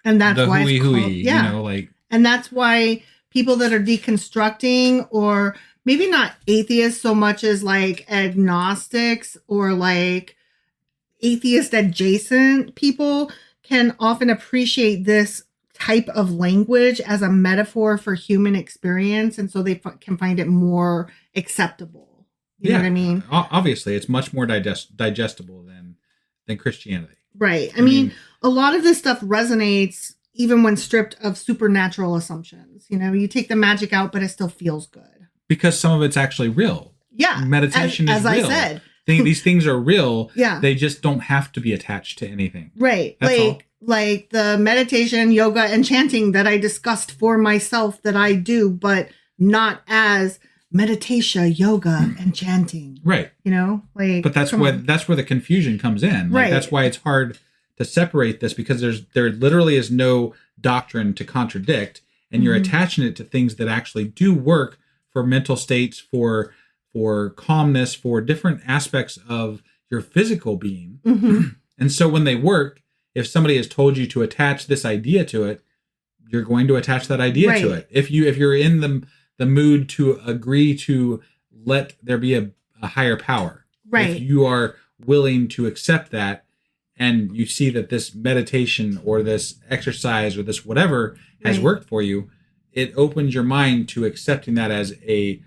and that's the why hooey it's called, like, and that's why people that are deconstructing, or maybe not atheists so much as like agnostics or like atheist adjacent people, can often appreciate this type of language as a metaphor for human experience, and so they can find it more acceptable. You know what I mean? Obviously, it's much more digestible than Christianity. Right. I mean, a lot of this stuff resonates even when stripped of supernatural assumptions. You take the magic out, but it still feels good. Because some of it's actually real. Yeah. Meditation is real. As I said. These things are real. Yeah. They just don't have to be attached to anything. Right. That's all. Like the meditation, yoga, and chanting that I discussed for myself that I do, but not as meditation, yoga, and chanting. Right. But that's where the confusion comes in. Like, right. That's why it's hard to separate this, because there literally is no doctrine to contradict, and you're attaching it to things that actually do work for mental states, for calmness, for different aspects of your physical being. And so when they work, if somebody has told you to attach this idea to it, you're going to attach that idea to it. If you're in the mood to agree to let there be a higher power, right? If you are willing to accept that, and you see that this meditation or this exercise or this whatever has worked for you, it opens your mind to accepting that as a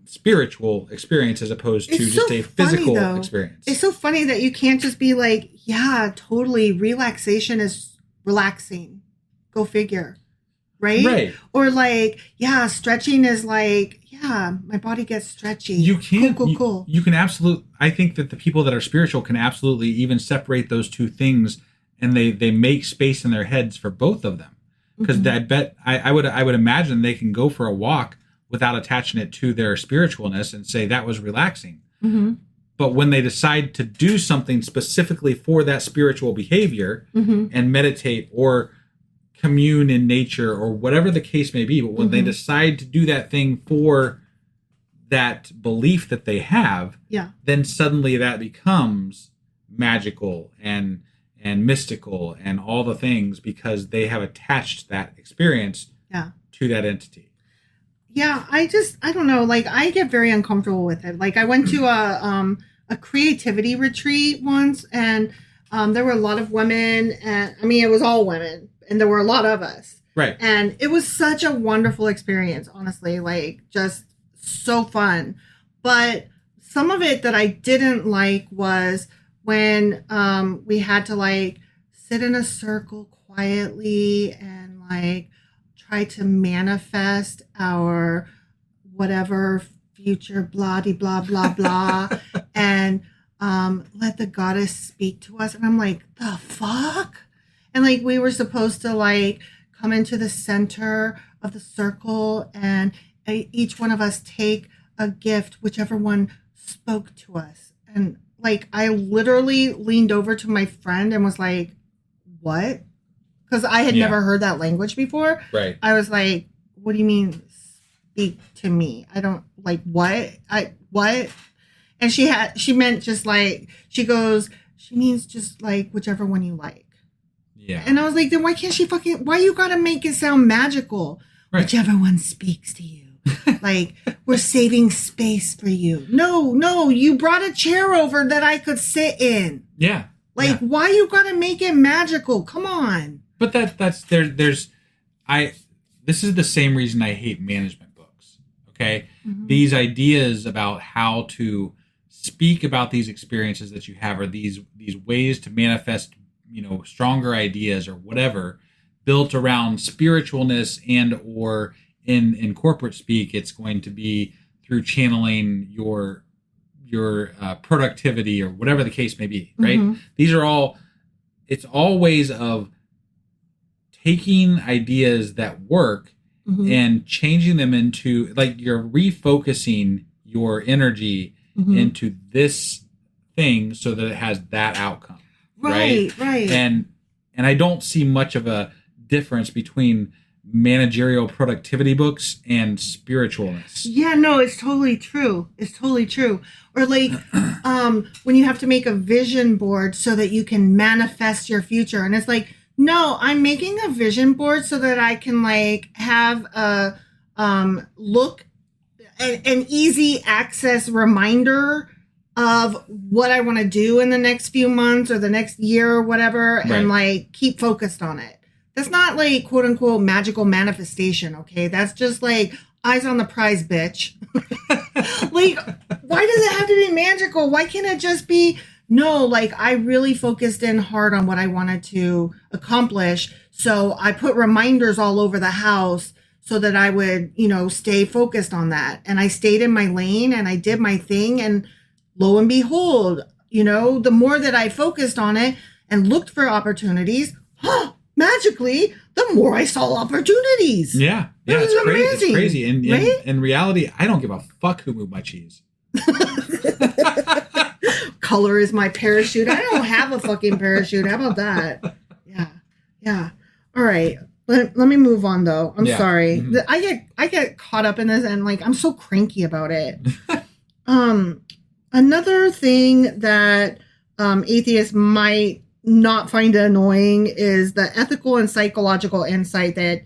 spiritual experience as opposed to just a physical experience. It's so funny that you can't just be like, yeah, totally, relaxation is relaxing. Go figure. Right? Or like, yeah, stretching is like, yeah, my body gets stretchy. You can cool. You can absolutely. I think that the people that are spiritual can absolutely even separate those two things, and they make space in their heads for both of them. Because I bet I would imagine they can go for a walk without attaching it to their spiritualness and say that was relaxing. But when they decide to do something specifically for that spiritual behavior and meditate or commune in nature or whatever the case may be, but when they decide to do that thing for that belief that they have, then suddenly that becomes magical and mystical and all the things because they have attached that experience to that entity. Yeah, I don't know. Like, I get very uncomfortable with it. Like, I went to a creativity retreat once, and there were a lot of women, and I mean, it was all women, and there were a lot of us. Right. And it was such a wonderful experience, honestly, like, just so fun. But some of it that I didn't like was when we had to, like, sit in a circle quietly and, like, try to manifest our whatever future blah de blah blah blah and let the goddess speak to us. And I'm like, the fuck? And like we were supposed to like come into the center of the circle and each one of us take a gift, whichever one spoke to us. And like I literally leaned over to my friend and was like, what? Because I had never heard that language before. Right. I was like, what do you mean speak to me? I don't like what? What? And she meant just like, she means just like whichever one you like. Yeah. And I was like, then why can't she why you gotta make it sound magical? Right. Whichever one speaks to you. Like, we're saving space for you. No, you brought a chair over that I could sit in. Yeah. Like, why you gotta make it magical? Come on. But this is the same reason I hate management books. Okay. Mm-hmm. These ideas about how to speak about these experiences that you have, or these ways to manifest, stronger ideas or whatever, built around spiritualness and or in corporate speak, it's going to be through channeling your productivity or whatever the case may be, right? Mm-hmm. It's all ways of taking ideas that work mm-hmm. and changing them into, like, you're refocusing your energy mm-hmm. into this thing so that it has that outcome. Right. And I don't see much of a difference between managerial productivity books and spiritualness. Yeah, no, it's totally true. Or like when you have to make a vision board so that you can manifest your future. And it's like, no, I'm making a vision board so that I can like have a an easy access reminder of what I want to do in the next few months or the next year or whatever, right. And like keep focused on it. That's not like quote unquote magical manifestation, okay? That's just like eyes on the prize, bitch. Like, why does it have to be magical? Why can't it just be, no, like I really focused in hard on what I wanted to accomplish. So I put reminders all over the house so that I would, stay focused on that. And I stayed in my lane and I did my thing. And lo and behold, the more that I focused on it and looked for opportunities, magically, the more I saw opportunities. Yeah, it's crazy. Amazing, it's crazy. And right? in reality, I don't give a fuck who moved my cheese. Color is my parachute. I don't have a fucking parachute. How about that? Yeah. All right. Let me move on though. I'm sorry. Mm-hmm. I get caught up in this and like I'm so cranky about it. Another thing that atheists might not find annoying is the ethical and psychological insight that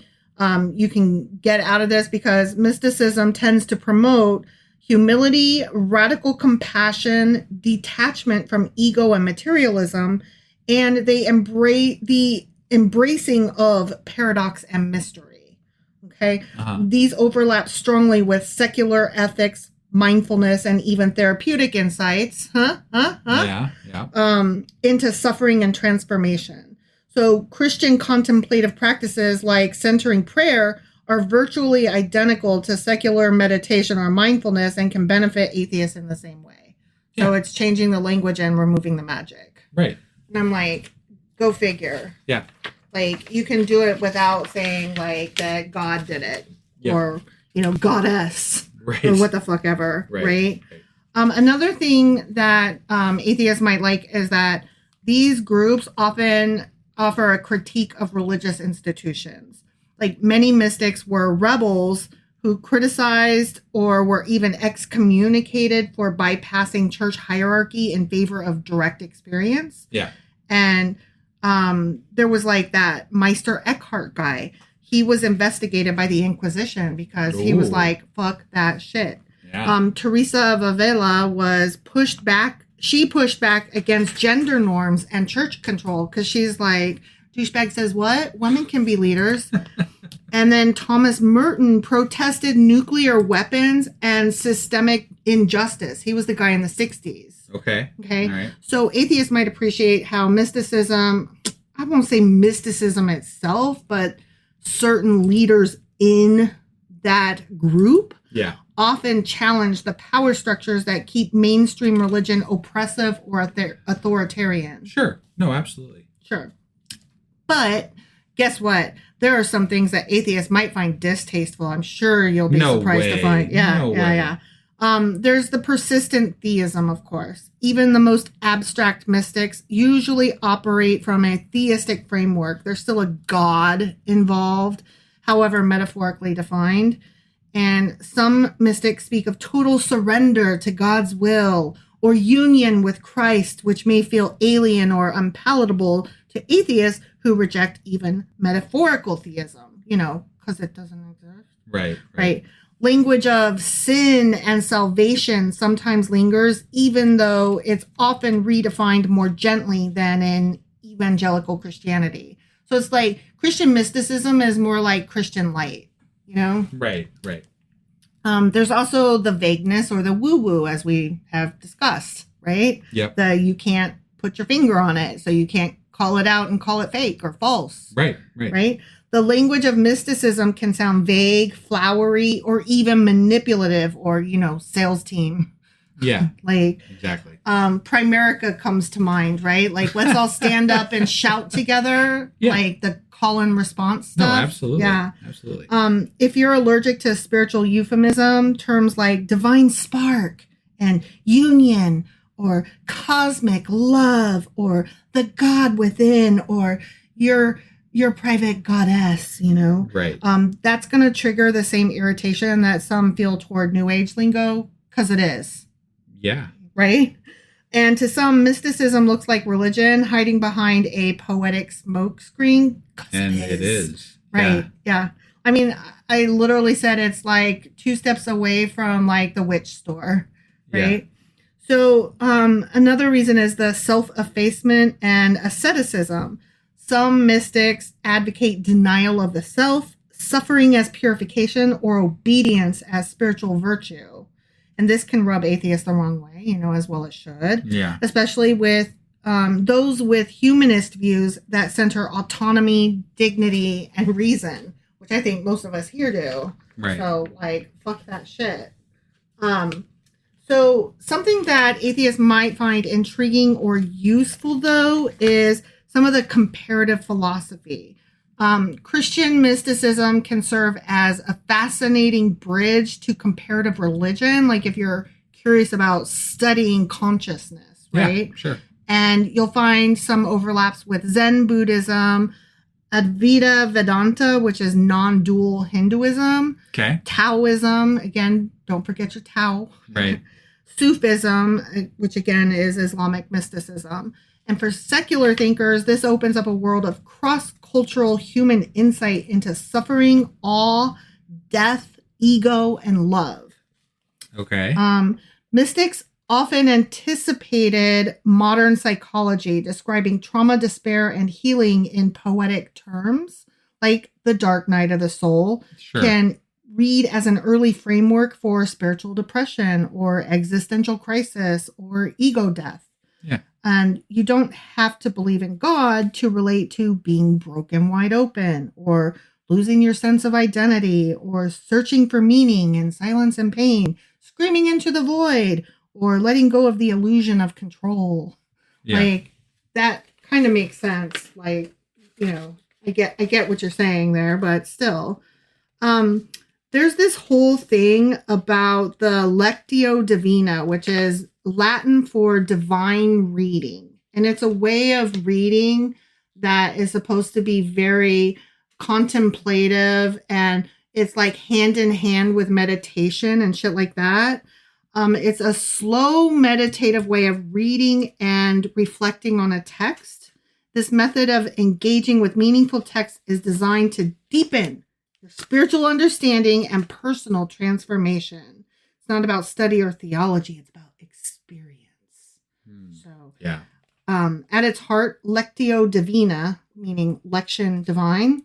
you can get out of this, because mysticism tends to promote humility, radical compassion, detachment from ego and materialism, and they embrace the embracing of paradox and mystery. Okay. Uh-huh. These overlap strongly with secular ethics, mindfulness, and even therapeutic insights, into suffering and transformation. So Christian contemplative practices like centering prayer are virtually identical to secular meditation or mindfulness and can benefit atheists in the same way. Yeah. So it's changing the language and removing the magic. Right. And I'm like, go figure. Yeah. Like, you can do it without saying like that God did it, or, goddess. Right. Or what the fuck ever, right? Another thing that atheists might like is that these groups often offer a critique of religious institutions. Like, many mystics were rebels who criticized or were even excommunicated for bypassing church hierarchy in favor of direct experience. Yeah. And there was like that Meister Eckhart guy. He was investigated by the Inquisition because he was like, fuck that shit. Yeah. Teresa of Ávila was pushed back. She pushed back against gender norms and church control because she's like, douchebag says what? Women can be leaders. And then Thomas Merton protested nuclear weapons and systemic injustice. He was the guy in the 60s. Okay. Okay. All right. So atheists might appreciate how mysticism, I won't say mysticism itself, but certain leaders in that group often challenge the power structures that keep mainstream religion oppressive or authoritarian. Sure. No, absolutely. Sure. But guess what? There are some things that atheists might find distasteful. I'm sure you'll be surprised to find. Yeah. There's the persistent theism, of course. Even the most abstract mystics usually operate from a theistic framework. There's still a God involved, however metaphorically defined. And some mystics speak of total surrender to God's will or union with Christ, which may feel alien or unpalatable to atheists who reject even metaphorical theism, because it doesn't exist. Right. Language of sin and salvation sometimes lingers, even though it's often redefined more gently than in evangelical Christianity. So it's like Christian mysticism is more like Christian light, Right. There's also the vagueness or the woo-woo, as we have discussed, right? Yep. You can't put your finger on it, so you can't call it out and call it fake or false. Right. The language of mysticism can sound vague, flowery, or even manipulative or, sales team. Yeah. Exactly. Primerica comes to mind, right? Like, let's all stand up and shout together, like the call and response stuff. No, absolutely. Yeah. Absolutely. If you're allergic to spiritual euphemism, terms like divine spark and union or cosmic love or the God within or your private goddess, Right. That's going to trigger the same irritation that some feel toward New Age lingo, because it is. Yeah. Right? And to some, mysticism looks like religion hiding behind a poetic smokescreen. And it is. Right. Yeah. I mean, I literally said it's like 2 steps away from like the witch store. Right. Yeah. So another reason is the self-effacement and asceticism. Some mystics advocate denial of the self, suffering as purification, or obedience as spiritual virtue. And this can rub atheists the wrong way, as well it should. Yeah. Especially with those with humanist views that center autonomy, dignity, and reason, which I think most of us here do. Right. So, fuck that shit. So something that atheists might find intriguing or useful, though, is some of the comparative philosophy. Christian mysticism can serve as a fascinating bridge to comparative religion, like if you're curious about studying consciousness, right? Yeah, sure. And you'll find some overlaps with Zen Buddhism, Advaita Vedanta, which is non-dual Hinduism, okay, Taoism, again, don't forget your Tao, right? Sufism, which again is Islamic mysticism. And for secular thinkers, this opens up a world of cross-cultural human insight into suffering, awe, death, ego, and love. Okay. Mystics often anticipated modern psychology, describing trauma, despair, and healing in poetic terms, like the dark night of the soul, can read as an early framework for spiritual depression or existential crisis or ego death. Yeah. And you don't have to believe in God to relate to being broken wide open or losing your sense of identity or searching for meaning in silence and pain, screaming into the void, or letting go of the illusion of control. Yeah. Like, that kind of makes sense. Like, I get what you're saying there, but still. There's this whole thing about the Lectio Divina, which is Latin for divine reading. And it's a way of reading that is supposed to be very contemplative, and it's like hand in hand with meditation and shit like that. It's a slow meditative way of reading and reflecting on a text. This method of engaging with meaningful text is designed to deepen your spiritual understanding and personal transformation. It's not about study or theology. It's about experience. So, yeah. At its heart, Lectio Divina, meaning lection divine,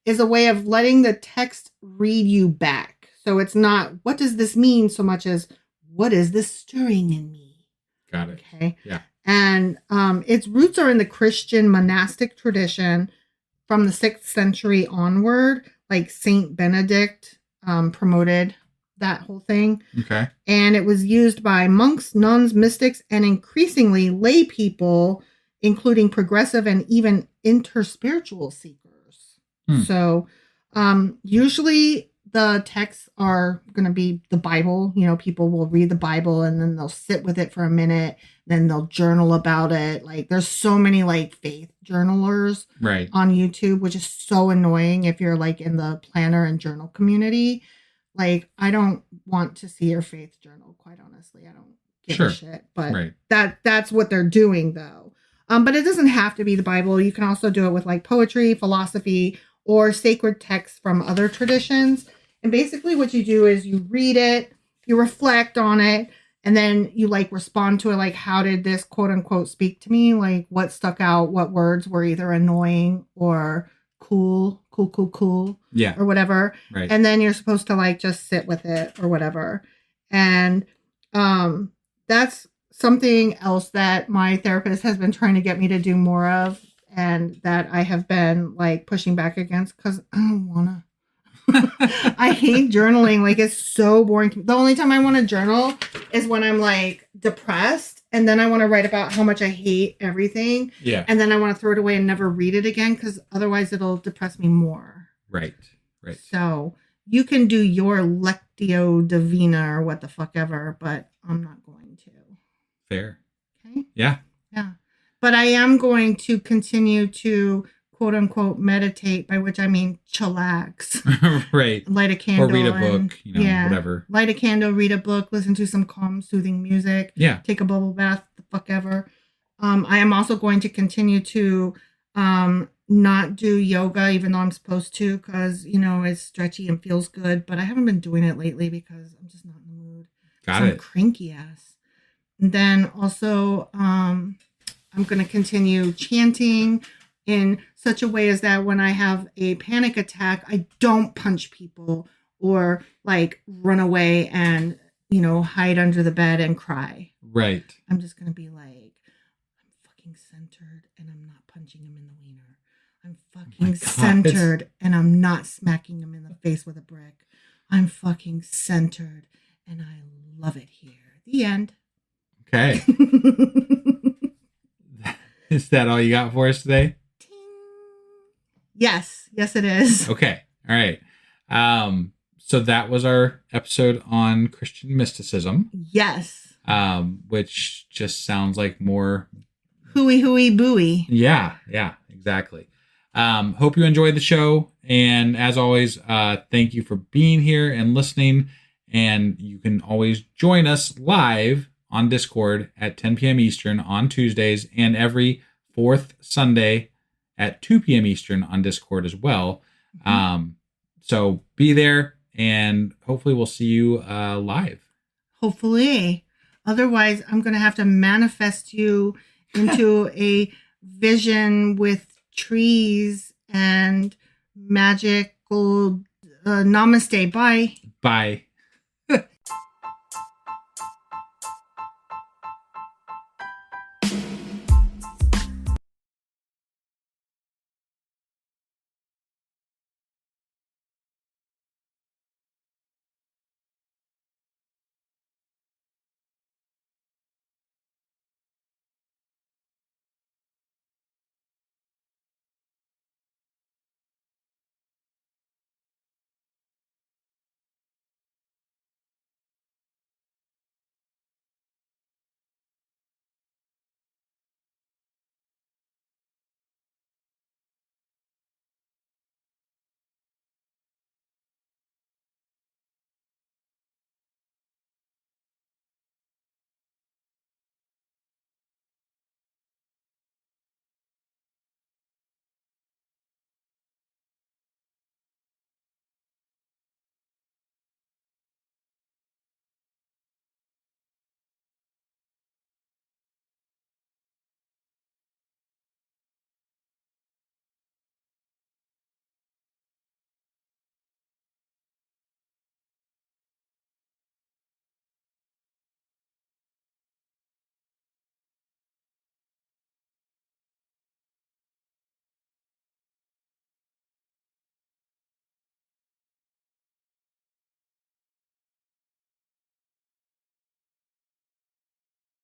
is a way of letting the text read you back. So it's not, what does this mean, so much as, what is this stirring in me? Got it. Okay. Yeah. And its roots are in the Christian monastic tradition from the 6th century onward. Like Saint Benedict promoted that whole thing. Okay. And it was used by monks, nuns, mystics, and increasingly lay people, including progressive and even interspiritual seekers. So usually the texts are going to be the Bible. You know, people will read the Bible and then they'll sit with it for a minute. Then they'll journal about it. Like there's so many like faith journalers on YouTube, which is so annoying if you're like in the planner and journal community. Like, I don't want to see your faith journal, quite honestly. I don't give a shit. But that's what they're doing, though. But it doesn't have to be the Bible. You can also do it with, like, poetry, philosophy, or sacred texts from other traditions. And basically what you do is you read it, you reflect on it, and then you, like, respond to it. Like, how did this, quote-unquote, speak to me? Like, what stuck out? What words were either annoying or cool, yeah, or whatever. And then you're supposed to like just sit with it or whatever. And that's something else that my therapist has been trying to get me to do more of, and that I have been like pushing back against because I don't wanna. I hate journaling. Like, it's so boring. The only time I want to journal is when I'm like depressed, and then I want to write about how much I hate everything. Yeah. And then I want to throw it away and never read it again because otherwise it'll depress me more. Right. So you can do your Lectio Divina or what the fuck ever, but I'm not going to. Fair. Okay. Yeah. But I am going to continue to quote unquote meditate, by which I mean chillax. Light a candle. Or read a book, whatever. Light a candle, read a book, listen to some calm, soothing music. Yeah. Take a bubble bath, the fuck ever. I am also going to continue to not do yoga, even though I'm supposed to, because, it's stretchy and feels good. But I haven't been doing it lately because I'm just not in the mood. Got it. I'm cranky ass. And then also, I'm going to continue chanting in such a way as that when I have a panic attack, I don't punch people or like run away and, hide under the bed and cry. Right. I'm just going to be like, I'm fucking centered and I'm not punching him in the wiener. I'm fucking centered and I'm not smacking him in the face with a brick. I'm fucking centered and I love it here. The end. Okay. Is that all you got for us today? Yes, it is. Okay. All right. So that was our episode on Christian mysticism. Yes. Which just sounds like more hooey booey. Yeah, exactly. Hope you enjoyed the show. And as always, thank you for being here and listening. And you can always join us live on Discord at 10 p.m. Eastern on Tuesdays and every fourth Sunday at 2 p.m. Eastern on Discord as well. So be there and hopefully we'll see you live. Hopefully. Otherwise, I'm going to have to manifest you into a vision with trees and magical namaste. Bye. Bye.